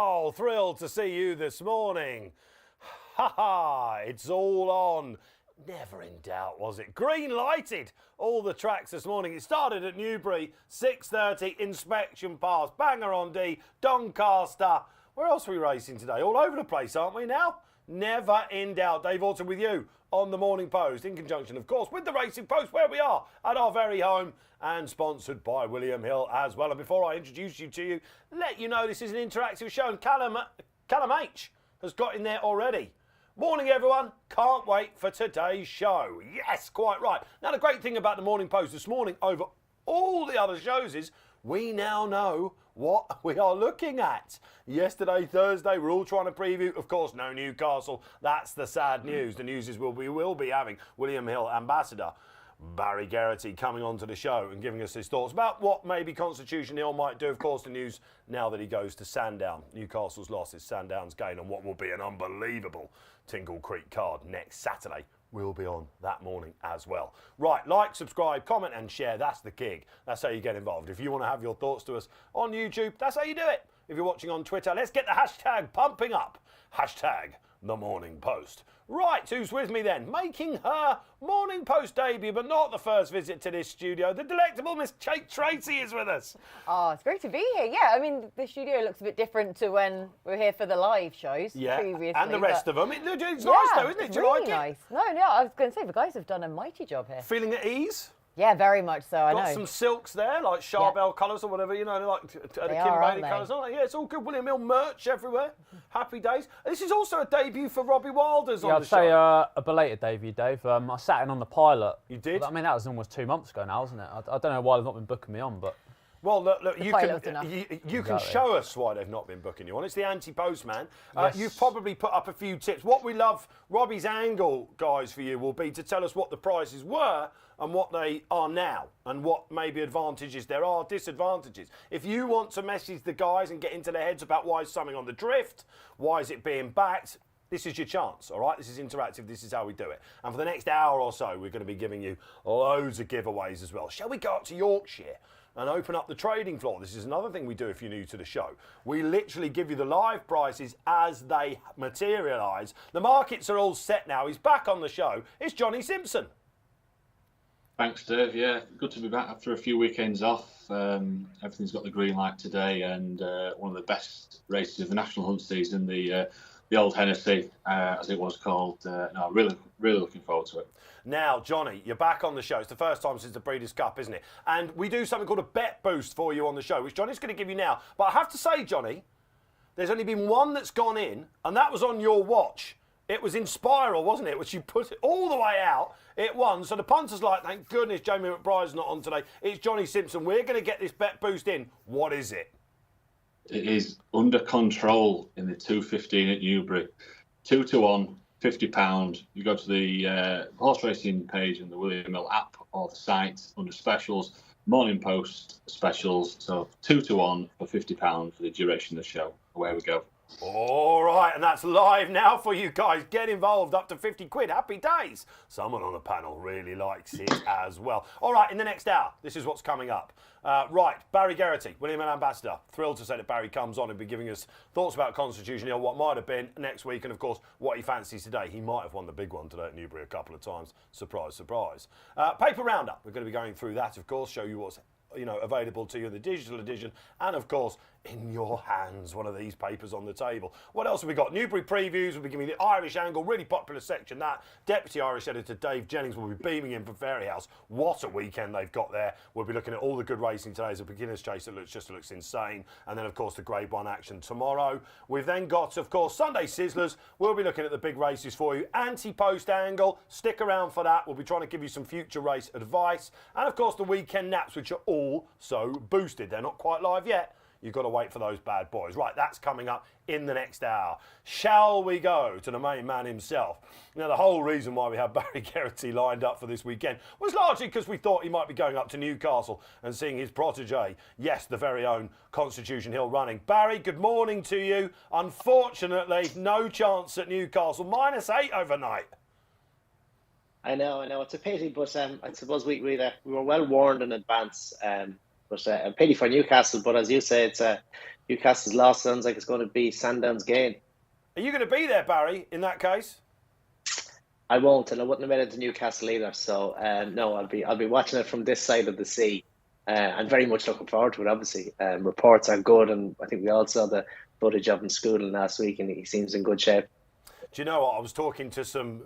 Oh, thrilled to see you this morning. Ha ha, it's all on. Never in doubt, was it? Green lighted all the tracks this morning. It started at Newbury, 6:30, inspection pass, Banger on D, Doncaster. Where else are we racing today? All over the place, aren't we now? Never in doubt. Dave Alton with you on the Morning Post, in conjunction, of course, with the Racing Post, where we are at our very home, and sponsored by William Hill as well. And before I introduce you to you, let you know this is an interactive show, and Callum H has got in there already. Morning, everyone. Can't wait for today's show. Yes, quite right. Now, the great thing about the Morning Post this morning over all the other shows is we now know what we are looking at. Yesterday, Thursday, we're all trying to preview. Of course, no Newcastle. That's the sad news. The news is we will be having William Hill ambassador Barry Geraghty coming onto the show and giving us his thoughts about what maybe Constitution Hill might do. Of course, the news now that he goes to Sandown. Newcastle's loss is Sandown's gain, and what will be an unbelievable Tingle Creek card next Saturday will be on that morning as well. Right, like, subscribe, comment and share. That's the gig. That's how you get involved. If you want to have your thoughts to us on YouTube, that's how you do it. If you're watching on Twitter, let's get the hashtag pumping up. Hashtag the Morning Post. Right, who's with me then? Making her Morning Post debut, but not the first visit to this studio. The delectable Miss Kate Tracey is with us. Oh, it's great to be here. Yeah, I mean, the studio looks a bit different to when we're here for the live shows previously. And the rest of them. It's nice though, isn't it? Do you really like nice. it? No, I was going to say, the guys have done a mighty job here. Feeling at ease? Yeah, very much so, I know. Got some silks there, like Charbel colours or whatever, you know, like the Kim Bailey colours. Yeah, it's all good. William Hill merch everywhere. Happy days. This is also a debut for Robbie Wilders on the show. Yeah, I'd say a belated debut, Dave. I sat in on the pilot. You did? I mean, that was almost 2 months ago now, wasn't it? I don't know why they've not been booking me on, but... Well, look, you exactly. can show us why they've not been booking you on. It's the Ante-post, man. Yes. You've probably put up a few tips. What we love, Robbie's angle, guys, for you will be to tell us what the prices were and what they are now, and what maybe advantages there are, disadvantages. If you want to message the guys and get into their heads about why is something on the drift, why is it being backed, this is your chance, all right? This is interactive. This is how we do it. And for the next hour or so, we're going to be giving you loads of giveaways as well. Shall we go up to Yorkshire and open up the trading floor? This is another thing we do if you're new to the show. We literally give you the live prices as they materialise. The markets are all set now. He's back on the show. It's Johnny Simpson. Thanks, Dave. Yeah, good to be back after a few weekends off. Everything's got the green light today, and one of the best races of the national hunt season, the old Hennessy, as it was called. No, really looking forward to it. Now, Johnny, you're back on the show. It's the first time since the Breeders' Cup, isn't it? And we do something called a bet boost for you on the show, which Johnny's going to give you now. But I have to say, Johnny, there's only been one that's gone in, and that was on your watch. It was in Spiral, wasn't it? Which you put it all the way out. It won. So the punter's like, thank goodness Jamie McBride's not on today. It's Johnny Simpson. We're going to get this bet boost in. What is it? It is Under Control in the 2:15 at Newbury. 2-1, £50. You go to the horse racing page in the William Hill app or the site under specials, Morning Post specials. So 2-1 for £50 for the duration of the show. Away we go. All right, and that's live now for you guys. Get involved, up to 50 quid. Happy days. Someone on the panel really likes it as well. All right, in the next hour, this is what's coming up. Right, Barry Geraghty, William Hill ambassador. Thrilled to say that Barry comes on and be giving us thoughts about Constitution Hill, what might have been next week, and of course, what he fancies today. He might have won the big one today at Newbury a couple of times. Surprise, surprise. Paper roundup. We're going to be going through that, of course, show you what's available to you in the digital edition, and of course in your hands, one of these papers on the table. What else have we got? Newbury previews. We'll be giving you the Irish angle, really popular section. That Deputy Irish Editor Dave Jennings will be beaming in from Fairyhouse. What a weekend they've got there. We'll be looking at all the good racing today. As a beginner's chase that looks insane, and then of course the Grade 1 action tomorrow. We've then got, of course, Sunday Sizzlers. We'll be looking at the big races for you. Ante-post angle. Stick around for that. We'll be trying to give you some future race advice, and of course the weekend naps, which are all so boosted. They're not quite live yet. You've got to wait for those bad boys. Right, that's coming up in the next hour. Shall we go to the main man himself? Now, the whole reason why we have Barry Geraghty lined up for this weekend was largely because we thought he might be going up to Newcastle and seeing his protege, yes, the very own Constitution Hill running. Barry, good morning to you. Unfortunately, no chance at Newcastle. -8 overnight. I know. It's a pity, but I suppose we were well warned in advance. But a pity for Newcastle. But as you say, it's Newcastle's loss sounds like it's going to be Sandown's gain. Are you going to be there, Barry, in that case? I won't, and I wouldn't have made it to Newcastle either. So no, I'll be watching it from this side of the sea. I'm very much looking forward to it. Obviously, reports are good, and I think we all saw the footage of him schooling last week, and he seems in good shape. Do you know what? I was talking to some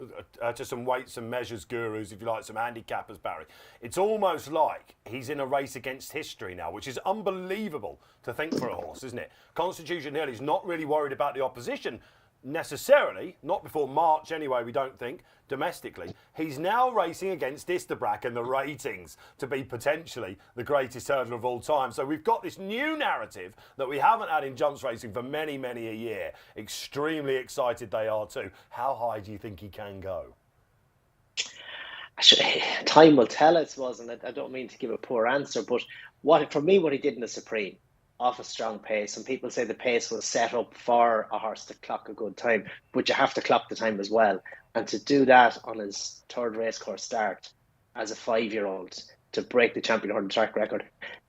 weights and measures gurus, if you like, some handicappers, Barry. It's almost like he's in a race against history now, which is unbelievable to think for a horse, isn't it? Constitution Hill is not really worried about the opposition necessarily, not before March anyway, we don't think, domestically. He's now racing against Isterbrack and the ratings to be potentially the greatest hurdler of all time. So we've got this new narrative that we haven't had in jumps racing for many, many a year. Extremely excited they are too. How high do you think he can go? Time will tell, I suppose, and I don't mean to give a poor answer, but what he did in the Supreme, off a strong pace. Some people say the pace was set up for a horse to clock a good time, but you have to clock the time as well. And to do that on his third racecourse start as a 5-year-old, to break the champion hurdle track record,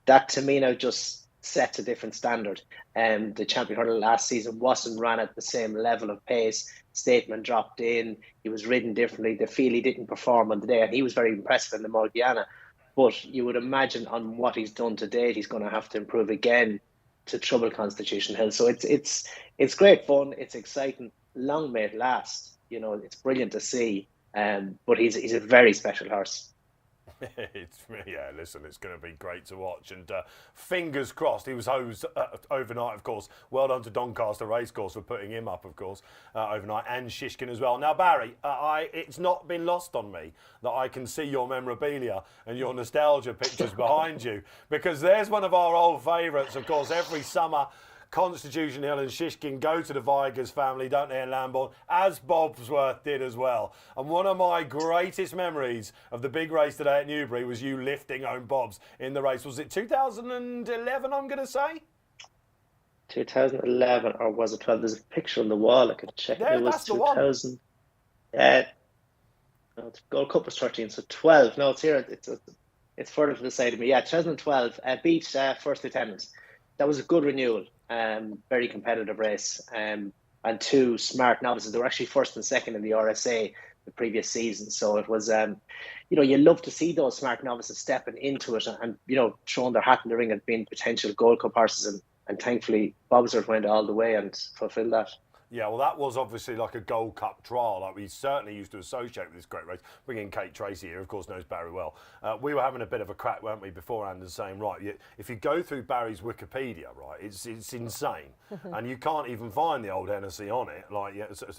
that to me now just sets a different standard. The champion hurdle last season wasn't run at the same level of pace. Statement dropped in. He was ridden differently. The feel he didn't perform on the day, and he was very impressive in the Morgiana. But you would imagine on what he's done to date, he's going to have to improve again to trouble Constitution Hill. So it's great fun. It's exciting. Long may it last. You know, it's brilliant to see. But he's a very special horse. Listen, it's going to be great to watch, and fingers crossed. He was hosed overnight, of course. Well done to Doncaster Racecourse for putting him up, of course, overnight, and Shishkin as well. Now, Barry, it's not been lost on me that I can see your memorabilia and your nostalgia pictures behind you, because there's one of our old favourites, of course. Every summer, Constitution Hill and Shishkin go to the Vigors family, don't they, in Lambourne, as Bobsworth did as well. And one of my greatest memories of the big race today at Newbury was you lifting home Bobs in the race. Was it 2011, I'm going to say? 2011, or was it 12? There's a picture on the wall. I could check. Yeah, it was that's the 2000. No, Gold Cup was 13, so 12. No, it's here. It's further to the side of me. Yeah, 2012. Beat First Lieutenant. That was a good renewal. Very competitive race. And two smart novices. They were actually first and second in the RSA the previous season. So it was, you love to see those smart novices stepping into it and throwing their hat in the ring and being potential Gold Cup horses. And thankfully, Bobsworth went all the way and fulfilled that. Yeah, well, that was obviously like a Gold Cup trial, like we certainly used to associate with this great race. Bringing Kate Tracey here, of course, knows Barry well. We were having a bit of a crack, weren't we, beforehand, and saying, right, if you go through Barry's Wikipedia, right, it's insane, and you can't even find the old Hennessy on it.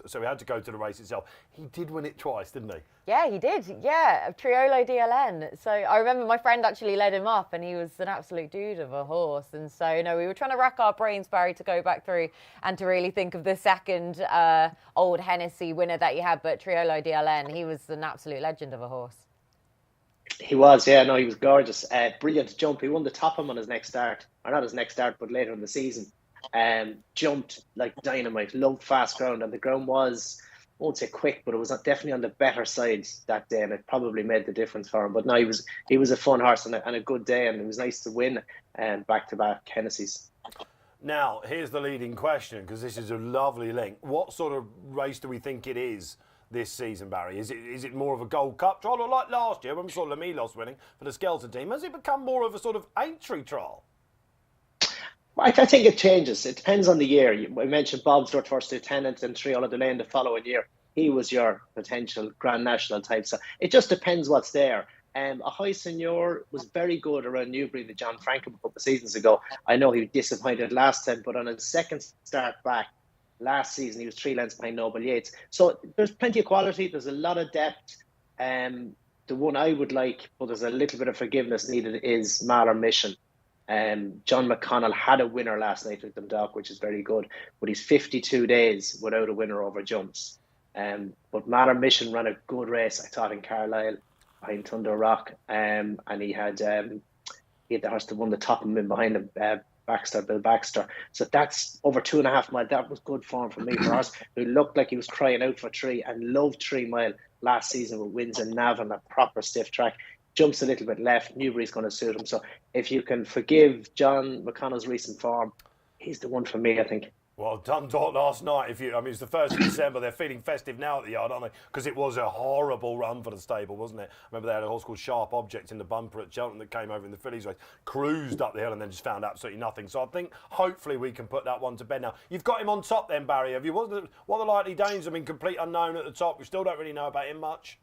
So we had to go to the race itself. He did win it twice, didn't he? Yeah, he did. Yeah, Triolo DLN. So I remember my friend actually led him up, and he was an absolute dude of a horse. And so, we were trying to rack our brains, Barry, to go back through and to really think of the second old Hennessy winner that you had. But Triolo DLN, he was an absolute legend of a horse. He was, yeah. No, he was gorgeous. Brilliant jump. He won the Topham on his next start. Or not his next start, but later in the season. Jumped like dynamite. Loved fast ground. And the ground was, I won't say quick, but it was definitely on the better side that day, and it probably made the difference for him. But no, he was a fun horse and a good day, and it was nice to win back-to-back Hennessy's. Now, here's the leading question, because this is a lovely link. What sort of race do we think it is this season, Barry? Is it more of a Gold Cup trial, or like last year when we saw Lamilos winning for the Skelton team? Has it become more of a sort of entry trial? I think it changes. It depends on the year. I mentioned Bobsworth First Lieutenant and Triola Delane the following year. He was your potential Grand National type. So it just depends what's there. A High Seigneur was very good around Newbury, the John Frankham, a couple of seasons ago. I know he was disappointed last time, but on his second start back last season, he was 3 lengths behind Noble Yates. So there's plenty of quality. There's a lot of depth. The one I would like, but there's a little bit of forgiveness needed, is Mahler Mission. John McConnell had a winner last night with them, Doc, which is very good, but he's 52 days without a winner over jumps. But Mahler Mission ran a good race, I thought, in Carlisle behind Thunder Rock, and he had the horse that won the Topham in behind him, Bill Baxter. So that's over 2.5 miles. That was good form for me, for a horse who looked like he was crying out for 3 and loved 3 mile last season with wins in Navan, a proper stiff track. Jumps a little bit left. Newbury's going to suit him. So if you can forgive John McConnell's recent form, he's the one for me, I think. Well, Dundalk last night. It's the 1st of December. They're feeling festive now at the yard, aren't they? Because it was a horrible run for the stable, wasn't it? I remember they had a horse called Sharp Object in the bumper at Cheltenham that came over in the Fillies race, cruised up the hill and then just found absolutely nothing. So I think hopefully we can put that one to bed now. You've got him on top then, Barry. Have you? What are the likely Danes? Complete unknown at the top. We still don't really know about him much.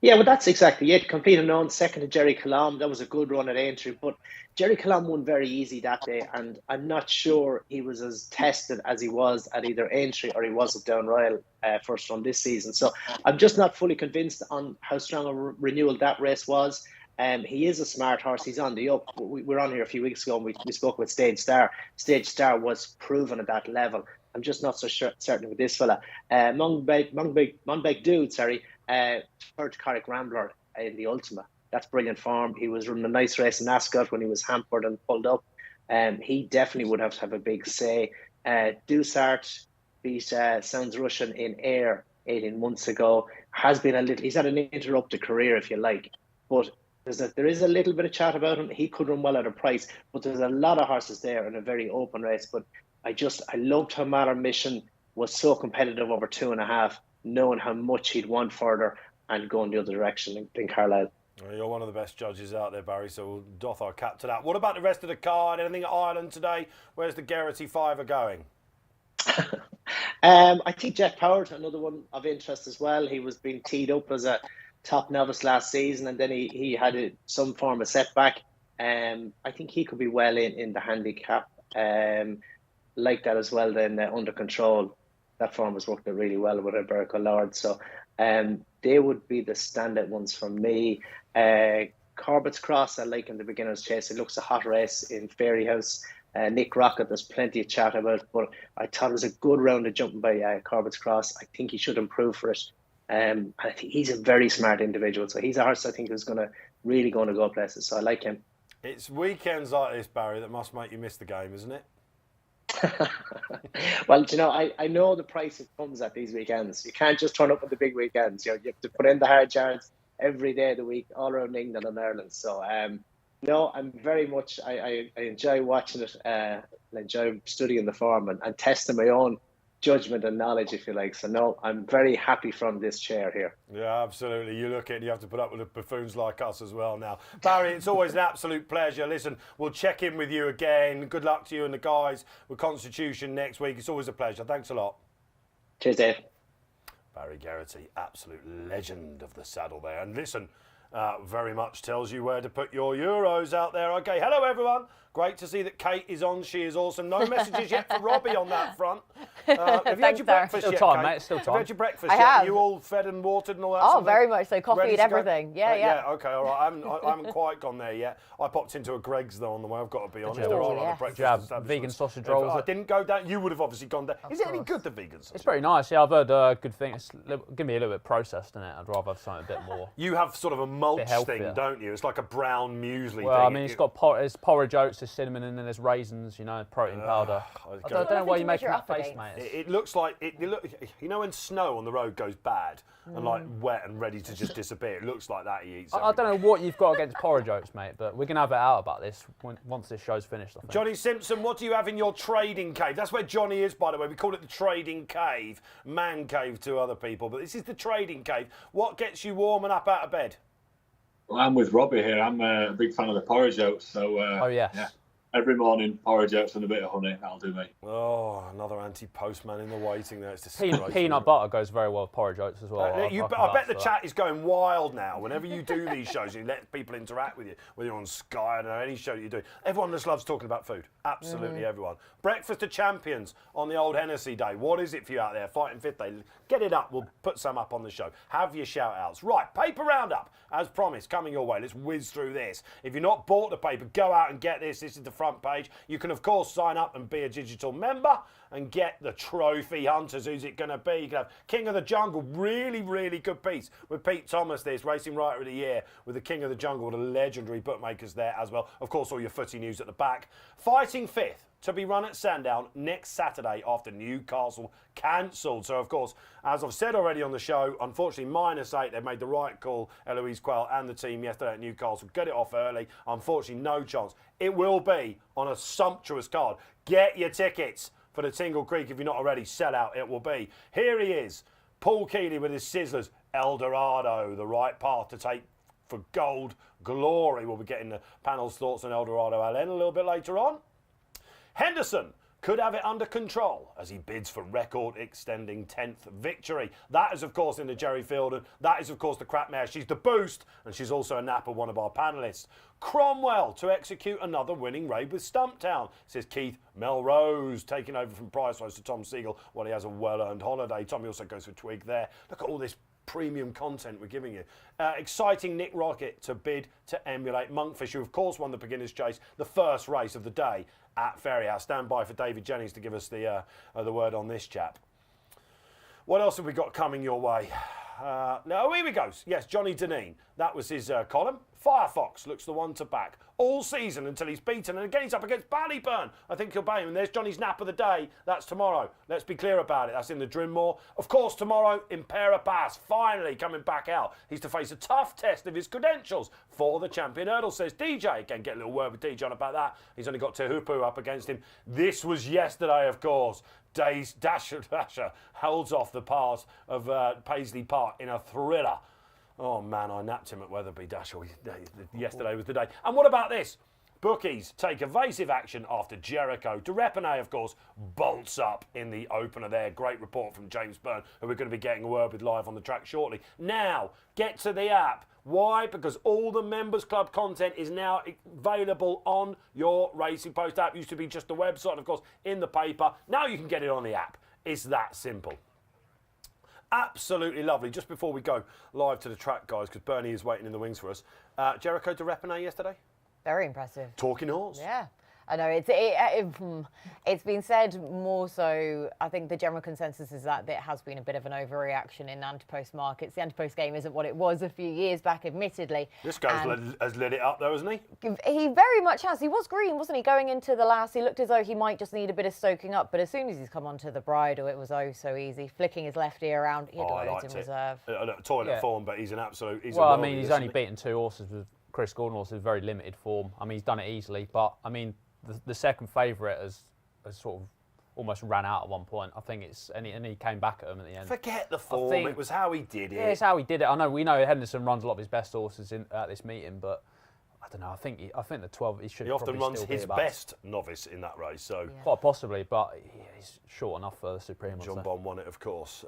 Yeah, well, that's exactly it. Complete unknown, second to Jerry Colomb. That was a good run at Aintree, but Jerry Colomb won very easy that day, and I'm not sure he was as tested as he was at either Aintree or he was at Down Royal first run this season. So I'm just not fully convinced on how strong a renewal that race was. He is a smart horse. He's on the up. We were on here a few weeks ago and we spoke with Stage Star. Stage Star was proven at that level. I'm just not so certain with this fella. Monbeg Dude, third Carrick Rambler in the Ultima. That's brilliant form. He was running a nice race in Ascot when he was hampered and pulled up. He definitely would have to have a big say. Dusart beat Sounds Russian in Ayr 18 months ago. He's had an interrupted career, if you like, but there is a little bit of chat about him. He could run well at a price, but there's a lot of horses there in a very open race. But I loved how Matter Mission was so competitive over 2.5, knowing how much he'd won further and going the other direction than Carlisle. Well, you're one of the best judges out there, Barry, so we'll doff our cap to that. What about the rest of the card? Anything at Ireland today? Where's the Geraghty 5 going? I think Jeff Powers, another one of interest as well. He was being teed up as a top novice last season, and then he had some form of setback. I think he could be well in the handicap like that as well. Then Under Control, that form was working really well with Alberto Lord. So they would be the standout ones for me. Corbett's Cross, I like in the beginner's chase. It looks a hot race in Fairyhouse. Nick Rocket, there's plenty of chat about, but I thought it was a good round of jumping by Corbett's Cross. I think he should improve for it. I think he's a very smart individual, so he's a horse I think is really going to go places. So I like him. It's weekends like this, Barry, that must make you miss the game, isn't it? Well, I know the price it comes at these weekends. You can't just turn up at the big weekends. You have to put in the hard yards every day of the week, all around England and Ireland. So, no, I'm very much. I enjoy watching it. I enjoy studying the form and testing my own judgment and knowledge, if you like. So no, I'm very happy from this chair here. Yeah, absolutely. You look at it and you have to put up with the buffoons like us as well now. Barry, it's always an absolute pleasure. Listen, we'll check in with you again. Good luck to you and the guys with Constitution next week. It's always a pleasure. Thanks a lot. Cheers, Dave. Barry Geraghty, absolute legend of the saddle there. And listen, very much tells you where to put your euros out there. Okay, hello everyone. Great to see that Kate is on. She is awesome. No messages yet for Robbie on that front. Have you had your breakfast still yet, time, Kate? mate. Still time. Have you had your breakfast I yet? have. Are you all fed and watered and all that? Oh, very much so. Coffee Ready and to go? everything. Yeah. Okay, all right. I haven't quite gone there yet. I popped into a Greg's though on the way. I've got to be honest. There are other breakfast Did you have establishments. vegan sausage rolls? I didn't go down. You would have obviously gone down. Is it any good, the vegan sausage? It's pretty nice. Yeah, I've heard good things. Give me a little bit processed in it. I'd rather have something a bit more. You have sort of a mulch healthier. thing, don't you? It's like a brown muesli Well, thing. I mean, it's got there's porridge oats, there's cinnamon, and then there's raisins. Protein powder. I don't know why you're making that face, mate. It looks like when snow on the road goes bad and like wet and ready to just disappear. It looks like that he eats. I don't know what you've got against porridge oats, mate, but we're gonna have it out about this once this show's finished. I think. Johnny Simpson, what do you have in your trading cave? That's where Johnny is, by the way. We call it the trading cave, man cave to other people, but this is the trading cave. What gets you warm and up out of bed? Well, I'm with Robbie here. I'm a big fan of the porridge oats, so oh yes. Yeah. Every morning, porridge oats and a bit of honey. That'll do me. Oh, another Ante-post in the waiting there. It's Peanut butter goes very well with porridge oats as well. I bet the chat is going wild now. Whenever you do these shows, you let people interact with you, whether you're on Sky, I don't know, any show you do. Everyone just loves talking about food. Absolutely everyone. Breakfast of Champions on the old Hennessy Day. What is it for you out there? Fighting Fifth Day. Get it up. We'll put some up on the show. Have your shout-outs. Right, paper roundup, as promised, coming your way. Let's whiz through this. If you've not bought the paper, go out and get this. This is the front page. You can, of course, sign up and be a digital member and get the trophy hunters. Who's it going to be? You can have King of the Jungle. Really, really good piece with Pete Thomas. This Racing Writer of the Year with the King of the Jungle, the legendary bookmakers there as well. Of course, all your footy news at the back. Fighting Fifth. to be run at Sandown next Saturday after Newcastle cancelled. So, of course, as I've said already on the show, unfortunately, -8, they've made the right call, Eloise Quayle and the team yesterday at Newcastle. Get it off early. Unfortunately, no chance. It will be on a sumptuous card. Get your tickets for the Tingle Creek if you're not already. Sell out, it will be. Here he is, Paul Keeley with his Sizzlers. Eldorado, the right path to take for gold glory. We'll be getting the panel's thoughts on Eldorado Allen a little bit later on. Henderson could have it under control as he bids for record-extending 10th victory. That is, of course, in the Jerry Fielden. That is, of course, the crap mare. She's the boost, and she's also a napper, one of our panellists. Cromwell to execute another winning raid with Stumptown, says Keith Melrose, taking over from Pricewise to Tom Siegel while he has a well-earned holiday. Tommy also goes for Twig there. Look at all this premium content we're giving you. Exciting Nick Rocket to bid to emulate Monkfish, who of course won the Beginner's Chase, the first race of the day at Fairyhouse. Stand by for David Jennings to give us the word on this chap. What else have we got coming your way? Now, here we go. Yes, Johnny Deneen. That was his column. Firefox looks the one to back all season until he's beaten. And again, he's up against Ballyburn. I think he'll bang him. And there's Johnny's nap of the day. That's tomorrow. Let's be clear about it. That's in the Drinmore. Of course, tomorrow, Impera Pass finally coming back out. He's to face a tough test of his credentials for the Champion Hurdle, says DJ. Again, get a little word with DJ on about that. He's only got Tehupu up against him. This was yesterday, of course. Dasher holds off the pass of Paisley Park in a thriller. Oh, man, I napped him at Weatherby Dasher. Yesterday was the day. And what about this? Bookies take evasive action after Jericho. Derepinay, of course, bolts up in the opener there. Great report from James Byrne, who we're going to be getting a word with live on the track shortly. Now, get to the app. Why? Because all the Members Club content is now available on your Racing Post app. Used to be just the website, of course, in the paper. Now you can get it on the app. It's that simple. Absolutely lovely. Just before we go live to the track, guys, because Bernie is waiting in the wings for us. Jericho de Repinay yesterday? Very impressive. Talking horse. Yeah. I know it's been said more so. I think the general consensus is that there has been a bit of an overreaction in Ante-post markets. The Ante-post game isn't what it was a few years back, admittedly. This guy has lit it up though, hasn't he? He very much has. He was green, wasn't he? Going into the last, he looked as though he might just need a bit of soaking up. But as soon as he's come onto the bridle, it was oh so easy. Flicking his left ear around, he had loads in reserve. Toilet form, but he's an absolute. He's well, I mean, he's only beaten 2 horses with Chris Gordon horses, very limited form. I mean, he's done it easily, but I mean. The second favourite has sort of almost ran out at one point. I think and he came back at him at the end. Forget the form. It was how he did it. Yeah, it's how he did it. We know Henderson runs a lot of his best horses at this meeting, but I don't know. I think the 12. He often runs his best novice in that race. So quite possibly, but he's short enough for the Supreme. John Bond won it, of course.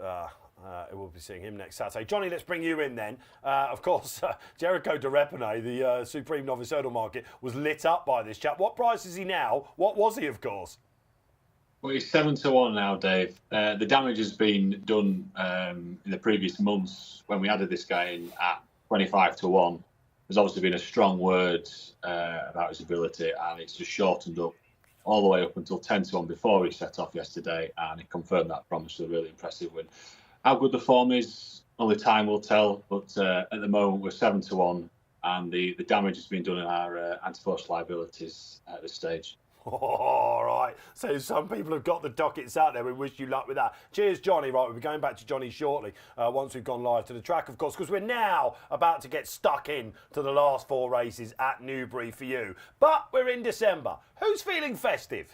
We'll be seeing him next Saturday. Johnny, let's bring you in then. Of course, Jericho de Repinay, the Supreme Novice Hurdle Market, was lit up by this chap. What price is he now? What was he, of course? Well, he's 7-1 now, Dave. The damage has been done in the previous months when we added this guy in at 25-1. There's obviously been a strong word about his ability, and it's just shortened up all the way up until 10-1 before he set off yesterday, and he confirmed that promise with a really impressive win. How good the form is, only time will tell, but at the moment we're 7-1, and the damage has been done in our Ante-post liabilities at this stage. All right. So some people have got the dockets out there. We wish you luck with that. Cheers, Johnny. Right, we'll be going back to Johnny shortly once we've gone live to the track, of course, because we're now about to get stuck in to the last 4 races at Newbury for you. But we're in December. Who's feeling festive?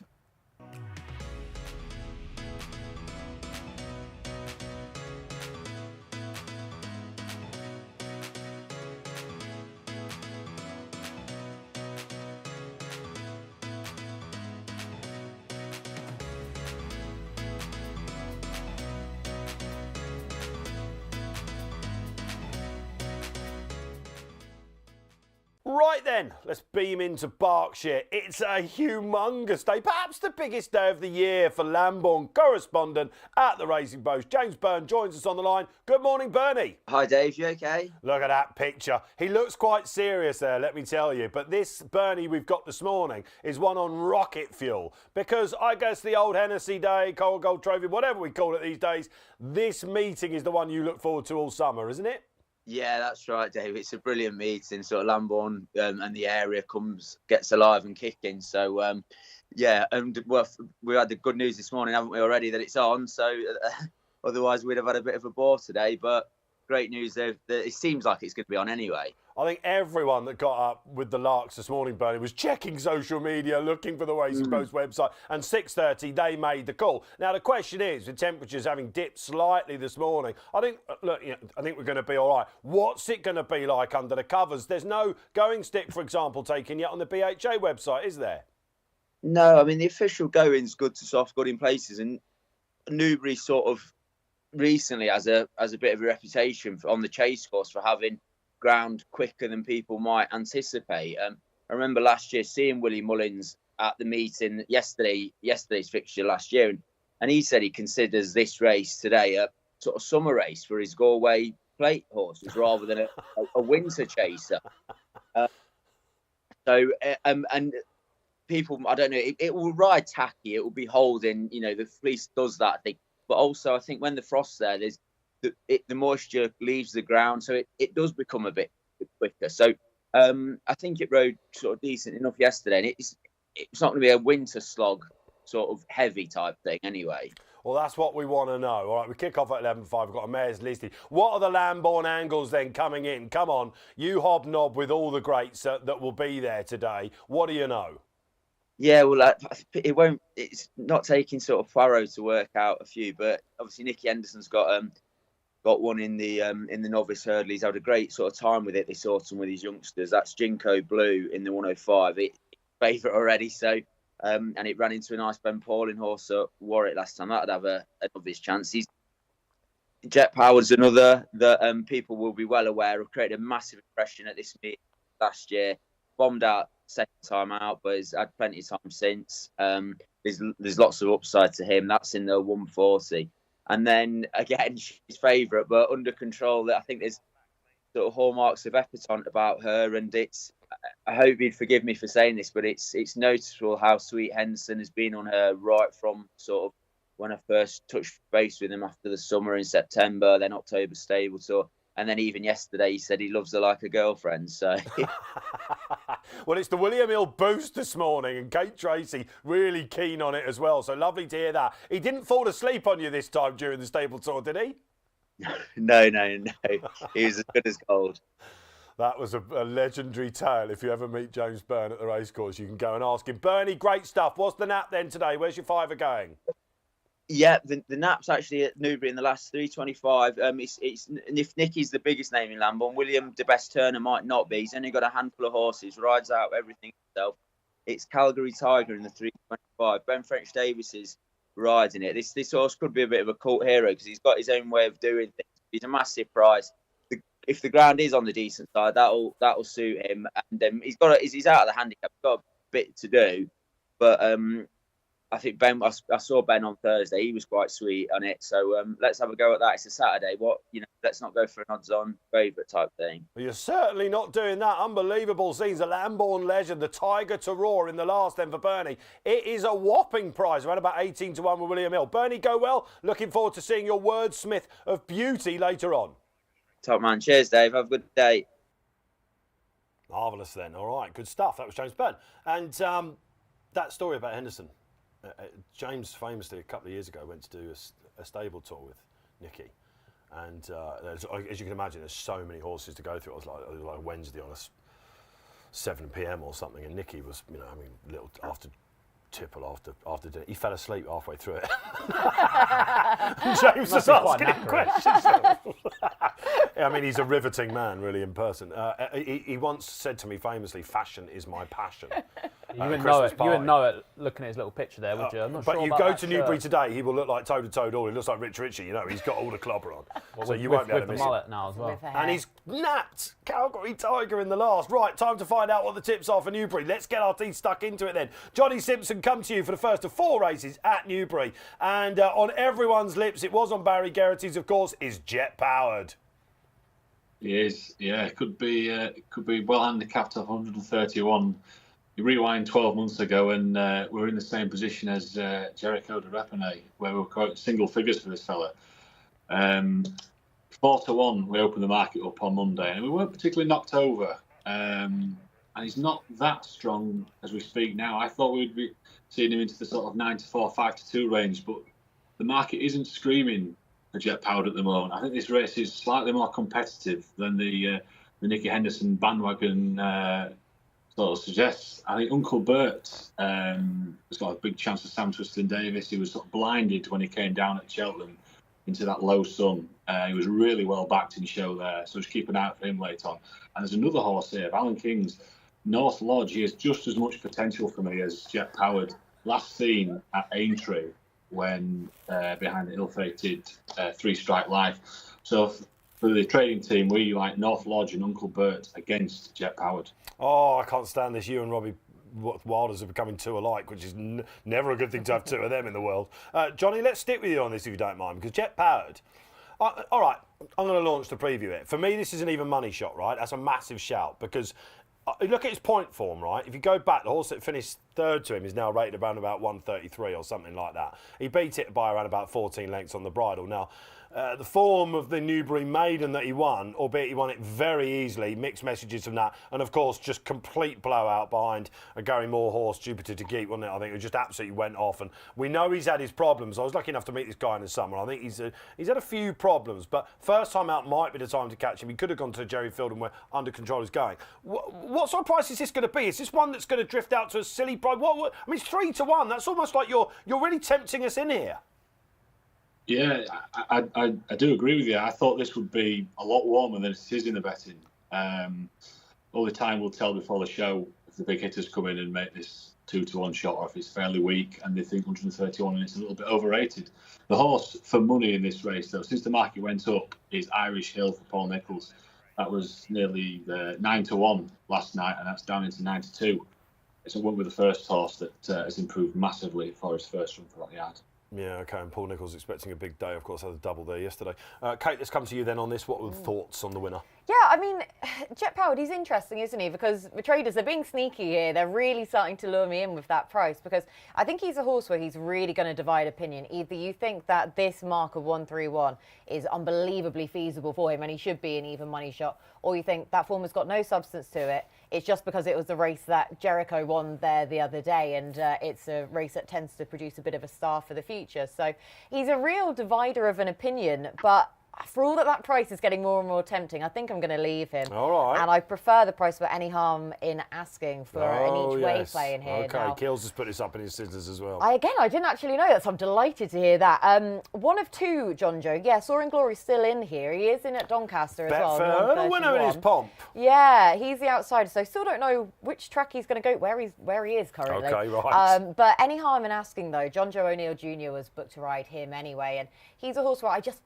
Right then, let's beam into Berkshire. It's a humongous day, perhaps the biggest day of the year for Lambourne correspondent at the Racing Post. James Byrne joins us on the line. Good morning, Bernie. Hi, Dave. You okay? Look at that picture. He looks quite serious there, let me tell you. But this Bernie we've got this morning is one on rocket fuel. Because I guess the old Hennessy Day, Coal Gold Trophy, whatever we call it these days, this meeting is the one you look forward to all summer, isn't it? Yeah, that's right, Dave. It's a brilliant meeting. Sort of Lambourne and the area gets alive and kicking. So, Yeah, and well, we had the good news this morning, haven't we, already, that it's on. So otherwise, we'd have had a bit of a bore today. But great news that it seems like it's going to be on anyway. I think everyone that got up with the Larks this morning, Bernie, was checking social media, looking for the Racing Post website, and 6:30 they made the call. Now the question is, with temperatures having dipped slightly this morning, I think I think we're going to be all right. What's it going to be like under the covers? There's no going stick, for example, taken yet on the BHA website, is there? No, I mean, the official going's good to soft, good in places, and Newbury sort of recently has a bit of a reputation on the chase course for having ground quicker than people might anticipate. I remember last year seeing Willie Mullins at the meeting yesterday's fixture last year, and he said he considers this race today a sort of summer race for his Galway plate horses rather than a winter chaser. And people, I don't know, it will ride tacky, it will be holding, the fleece does that thing. But also, I think when the frost's there, the moisture leaves the ground, so it does become a bit quicker. So I think it rode sort of decent enough yesterday, and it's not going to be a winter slog sort of heavy type thing anyway. Well, that's what we want to know. All right, we kick off at 11:05. We've got a mares listed. What are the Lambourne angles then coming in? Come on, you hobnob with all the greats that will be there today. What do you know? Yeah, well, it's not taking sort of Poirot to work out a few, but obviously Nicky Henderson's got one in the novice hurdle. He's had a great sort of time with it this autumn with his youngsters. That's Jinko Blue in the 105. It's favourite already, so and it ran into a nice Ben Pauling horse at Warwick last time. That'd have an obvious chance. Jet Power's another that people will be well aware of. Created a massive impression at this meet last year. Bombed out second time out, but has had plenty of time since. There's lots of upside to him. That's in the 140. And then again, she's favourite, but under control. I think there's sort of hallmarks of epatante about her, and I hope you'd forgive me for saying this, but it's noticeable how Sweet Henderson has been on her right from sort of when I first touched base with him after the summer in September, then October stable tour. And then even yesterday, he said he loves her like a girlfriend. So, well, it's the William Hill boost this morning, and Kate Tracey really keen on it as well. So lovely to hear that. He didn't fall asleep on you this time during the stable tour, did he? No. He was as good as gold. That was a legendary tale. If you ever meet James Byrne at the racecourse, you can go and ask him. Bernie, great stuff. What's the nap then today? Where's your fiver going? Yeah, the nap's actually at Newbury in the last 3:25. And if Nicky's the biggest name in Lambourne, William de Best Turner might not be. He's only got a handful of horses, rides out everything himself. It's Calgary Tiger in the 3:25. Ben French Davis is riding it. This horse could be a bit of a cult hero because he's got his own way of doing things. He's a massive prize. If the ground is on the decent side, that'll suit him. And he's out of the handicap. He's got a bit to do, but I think Ben. I saw Ben on Thursday. He was quite sweet on it. So let's have a go at that. It's a Saturday. Let's not go for an odds-on favourite type thing. Well, you're certainly not doing that. Unbelievable scenes. A Lambourne legend, the Tiger to Roar in the last then for Bernie. It is a whopping prize. Around about 18-1 with William Hill. Bernie, go well. Looking forward to seeing your wordsmith of beauty later on. Top man. Cheers, Dave. Have a good day. Marvellous then. All right, good stuff. That was James Byrne. And that story about Henderson. James famously a couple of years ago went to do a stable tour with Nicky, and as you can imagine, there's so many horses to go through. It was like Wednesday on a 7 p.m. or something, and Nicky was a little after tipple after dinner. He fell asleep halfway through it. James was asking him questions. I mean, he's a riveting man, really, in person. He once said to me famously, "Fashion is my passion." You wouldn't know it looking at his little picture there, would you? I'm not but sure you about go that to shirt. Newbury today, he will look like toe to toe all. He looks like Rich Ritchie, he's got all the clobber on. So you won't be able to miss the mullet it. now as well. And he's napped Calgary Tiger in the last. Right, time to find out what the tips are for Newbury. Let's get our teeth stuck into it then. Johnny Simpson come to you for the first of 4 races at Newbury. And on everyone's lips, it was on Barry Geraghty's, of course, is jet powered. He is, yeah. Could be well handicapped at 131. You rewind 12 months ago, and we're in the same position as Jericho de Repene, where we were quoting single figures for this fella. 4-1, we opened the market up on Monday, and we weren't particularly knocked over. and he's not that strong as we speak now. I thought we'd be seeing him into the sort of 9-4, 5-2 range, but the market isn't screaming for Jet Powered at the moment. I think this race is slightly more competitive than the Nicky Henderson bandwagon sort of suggests. I think Uncle Bert has got a big chance of Sam Twiston Davis. He was sort of blinded when he came down at Cheltenham into that low sun. He was really well backed in show there, so just keep an eye out for him later on. And there's another horse here, Alan King's North Lodge. He has just as much potential for me as Jet Powered. Last seen at Aintree when behind the ill-fated three-strike life. So for the trading team, we like North Lodge and Uncle Bert against Jet Powered. Oh, I can't stand this. You and Robbie Wilders are becoming two alike, which is never a good thing to have two of them in the world. Johnny, let's stick with you on this if you don't mind, because Jet Powered. All right, I'm going to launch the preview it. For me, this is an even money shot, right? That's a massive shout, because look at his point form, right? If you go back, the horse that finished third to him is now rated around about 133 or something like that. He beat it by around about 14 lengths on the bridle. Now, the form of the Newbury maiden that he won, albeit he won it very easily, mixed messages from that, and of course just complete blowout behind a Gary Moore horse, Jupiter de Geet, wasn't it? I think it just absolutely went off, and we know he's had his problems. I was lucky enough to meet this guy in the summer. I think he's had a few problems, but first time out might be the time to catch him. He could have gone to Jerry Fielding where Under Control is going. What sort of price is this going to be? Is this one that's going to drift out to a silly price? I mean, it's 3-1. That's almost like you're really tempting us in here. Yeah, I do agree with you. I thought this would be a lot warmer than it is in the betting. Only time will tell before the show if the big hitters come in and make this 2-1 shot, or if it's fairly weak and they think 131 and it's a little bit overrated. The horse for money in this race, though, since the market went up, is Irish Hill for Paul Nicholls. That was nearly 9-1 last night, and that's down into 9-2. It's a one with the first horse that has improved massively for his first run for that yard. Yeah, OK, and Paul Nicholls expecting a big day, of course, had a double there yesterday. Kate, let's come to you then on this. What were the thoughts on the winner? Yeah, I mean, Jet Powered, he's interesting, isn't he? Because the traders are being sneaky here. They're really starting to lure me in with that price, because I think he's a horse where he's really going to divide opinion. Either you think that this mark of 131 is unbelievably feasible for him and he should be an even money shot, or you think that form has got no substance to it. It's just because it was the race that Geraghty won there the other day, and it's a race that tends to produce a bit of a star for the future. So he's a real divider of an opinion, but for all that price is getting more and more tempting, I think I'm going to leave him. All right. And I prefer the price for any harm in asking for an each-way play in here. OK, now, Kills has put this up in his Sizzlers as well. I didn't actually know that, so I'm delighted to hear that. One of two, John Joe. Yeah, Soaring Glory's still in here. He is in at Doncaster as well. Betfair, winner in his pomp. Yeah, he's the outsider, so still don't know which track he's going to go, where he is currently. OK, right. But any harm in asking, though, John Joe O'Neill Jr. was booked to ride him anyway, and he's a horse where I just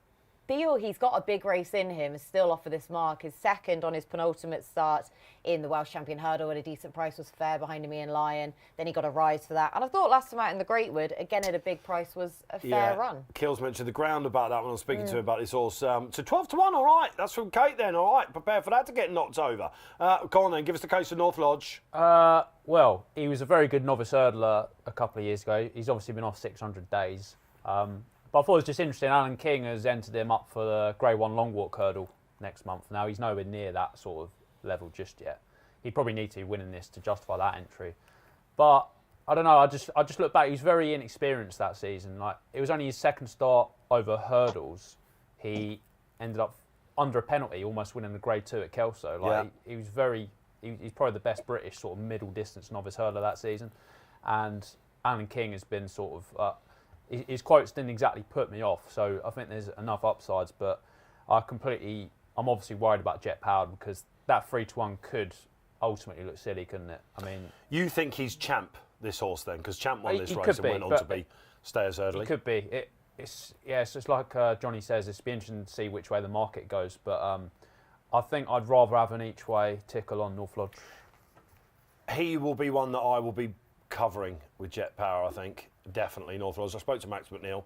feel he's got a big race in him, still off of this mark. His second on his penultimate start in the Welsh Champion Hurdle at a decent price was fair behind him, Ian Lyon. Then he got a rise for that. And I thought last time out in the Greatwood, again at a big price, was a fair run. Kills mentioned the ground about that when I was speaking to him about this horse. So 12-1, all right. That's from Kate then, all right. Prepare for that to get knocked over. Go on then, give us the case of North Lodge. Well, he was a very good novice hurdler a couple of years ago. He's obviously been off 600 days. But I thought it was just interesting. Alan King has entered him up for the Grade 1 Long Walk Hurdle next month. Now, he's nowhere near that sort of level just yet. He'd probably need to be winning this to justify that entry. But I don't know. I just look back. He was very inexperienced that season. Like, it was only his second start over hurdles. He ended up under a penalty, almost winning the Grade 2 at Kelso. Like, he was he's probably the best British sort of middle distance novice hurdler that season. And Alan King has been sort of his quotes didn't exactly put me off, so I think there's enough upsides, but I'm obviously worried about Jet Powered, because that 3-1 could ultimately look silly, couldn't it? I mean, you think he's champ, this horse then, because champ won this he race and went on to be Stayers Hurdley. It could be. It's just like Johnny says, it's be interesting to see which way the market goes, but I think I'd rather have an each way tickle on North Lodge. He will be one that I will be covering with Jet Power, I think. Definitely North Lodge. I spoke to Max McNeil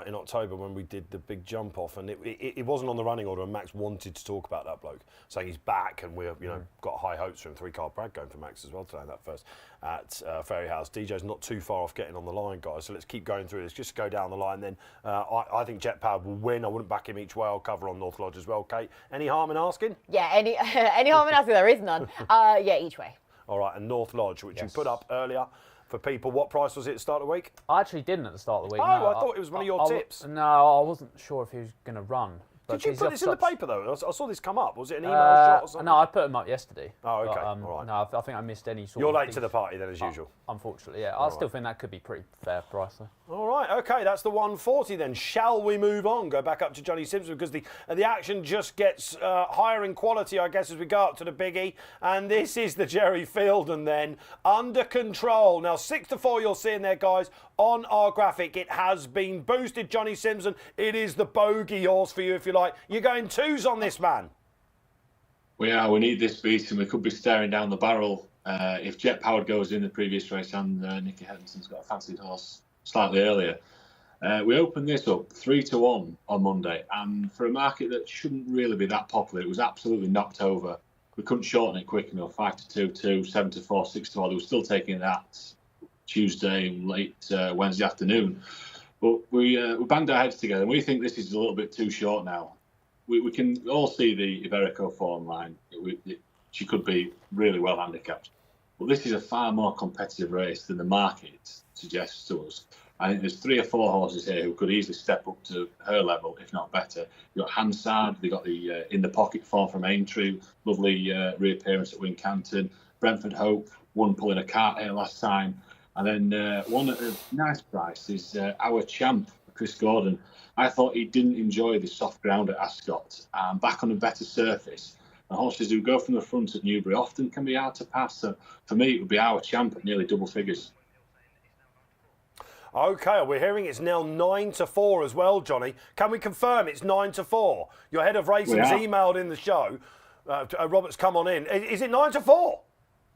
in October when we did the big jump off, and it wasn't on the running order, and Max wanted to talk about that bloke, saying he's back, and we've got high hopes for him. 3-card Brad going for Max as well today, that first at Fairyhouse. DJ's not too far off getting on the line, guys, so let's keep going through this. Just go down the line then. I think Jet Power will win. I wouldn't back him each way. I'll cover on North Lodge as well. Kate, any harm in asking? Yeah, any harm in asking? There is none. Yeah, each way. All right, and North Lodge, which Yes. you put up earlier for people. What price was it at the start of the week? I actually didn't at the start of the week. Oh, no, I thought it was one of your tips. No, I wasn't sure if he was going to run. But Did you he's put got this in the such- paper, though? I saw this come up. Was it an email shot or something? No, I put him up yesterday. Oh, okay. But, All right. No, I think I missed any sort You're of... late to the party then, as usual. Unfortunately, yeah. I still think that could be pretty fair price, though. All right, okay, that's the 140 then. Shall we move on? Go back up to Johnny Simpson because the action just gets higher in quality, I guess, as we go up to the biggie. And this is the Jerry Fielden then, Under Control. Now, 6-4 you're seeing there, guys, on our graphic. It has been boosted, Johnny Simpson. It is the bogey horse for you, if you like. You're going 2s on this, man. We need this beat, and we could be staring down the barrel if Jet Powered goes in the previous race and Nicky Henderson's got a fancied horse slightly earlier. We opened this up 3-1 on Monday, and for a market that shouldn't really be that popular, it was absolutely knocked over. We couldn't shorten it quick enough. 5-2, 7-4, 6-4. They were still taking that Tuesday and late Wednesday afternoon, but we banged our heads together, and we think this is a little bit too short now. We can all see the Iberico form line. She could be really well handicapped. But this is a far more competitive race than the market suggests to us. I think there's 3 or 4 horses here who could easily step up to her level, if not better. You've got Hansard, they've got the in-the-pocket form from Aintree, lovely reappearance at Wincanton. Brentford Hope, won pulling a cart here last time. And then one at a nice price is Our Champ, Chris Gordon. I thought he didn't enjoy the soft ground at Ascot. Back on a better surface. The horses who go from the front at Newbury often can be hard to pass. So for me, it would be Our Champ at nearly double figures. Okay, we're hearing it's now 9-4 as well, Johnny. Can we confirm it's 9-4? Your head of racing has emailed in the show. Robert's come on in. Is it 9-4?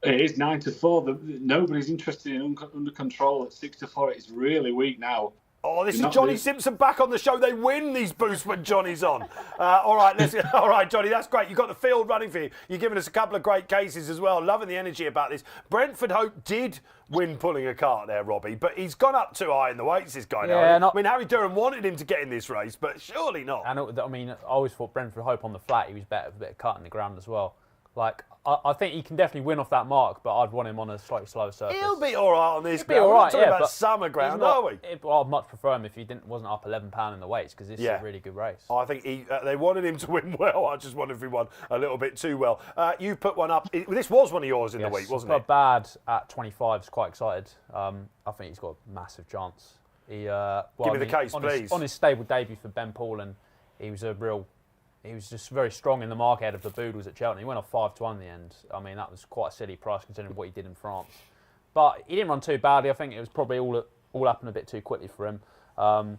It is 9-4. Nobody's interested in Under Control at 6-4. It's really weak now. Oh, this is Johnny Simpson back on the show. They win these boosts when Johnny's on. All right, Johnny, that's great. You've got the field running for you. You've given us a couple of great cases as well. Loving the energy about this. Brentford Hope did win pulling a cart there, Robbie, but he's gone up too high in the weights, this guy now. I mean, Harry Durham wanted him to get in this race, but surely not. And I mean, I always thought Brentford Hope on the flat, he was better with a bit of cut in the ground as well. Like, I think he can definitely win off that mark, but I'd want him on a slightly slower surface. He'll be all right on this ground. All right, we're talking about summer ground, are we? I'd much prefer him if he wasn't up £11 in the weights, because this is a really good race. I think they wanted him to win well. I just wonder if he won a little bit too well. You put one up. This was one of yours in the week, wasn't it? Bad at 25. Quite excited. I think he's got a massive chance. Give me the case, please. On his stable debut for Ben Paulin, he was just very strong in the mark ahead of the Boodles at Cheltenham. He went off 5-1 in the end. I mean, that was quite a silly price considering what he did in France. But he didn't run too badly. I think it was probably all happened a bit too quickly for him. I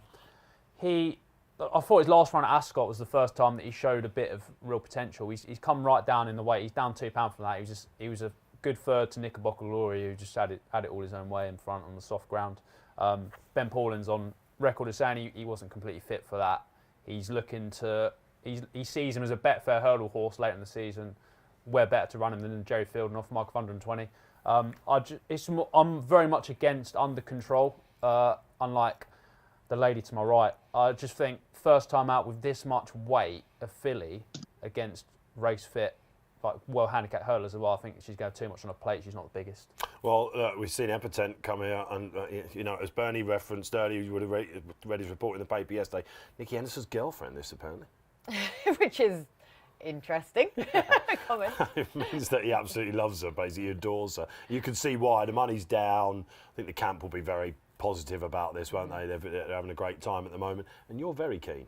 thought his last run at Ascot was the first time that he showed a bit of real potential. He's come right down in the weight. He's down £2 from that. He was a good third to Knickerbocker Glory, who just had it all his own way in front on the soft ground. Ben Paulin's on record as saying he wasn't completely fit for that. He's looking to... He sees him as a Betfair hurdle horse later in the season. We're better to run him than Jerry Fielden off mark of 120. I'm very much against Under Control, unlike the lady to my right. I just think first time out with this much weight, a filly against race fit, like well handicapped hurdlers as well. I think she's going too much on her plate. She's not the biggest. Well, we've seen Epatante come here, and as Bernie referenced earlier, you would have read his report in the paper yesterday. Nicky Henderson's girlfriend, this apparently. Which is interesting. Comment. It means that he absolutely loves her, basically, he adores her. You can see why. The money's down. I think the camp will be very positive about this, won't they? They're having a great time at the moment, and you're very keen.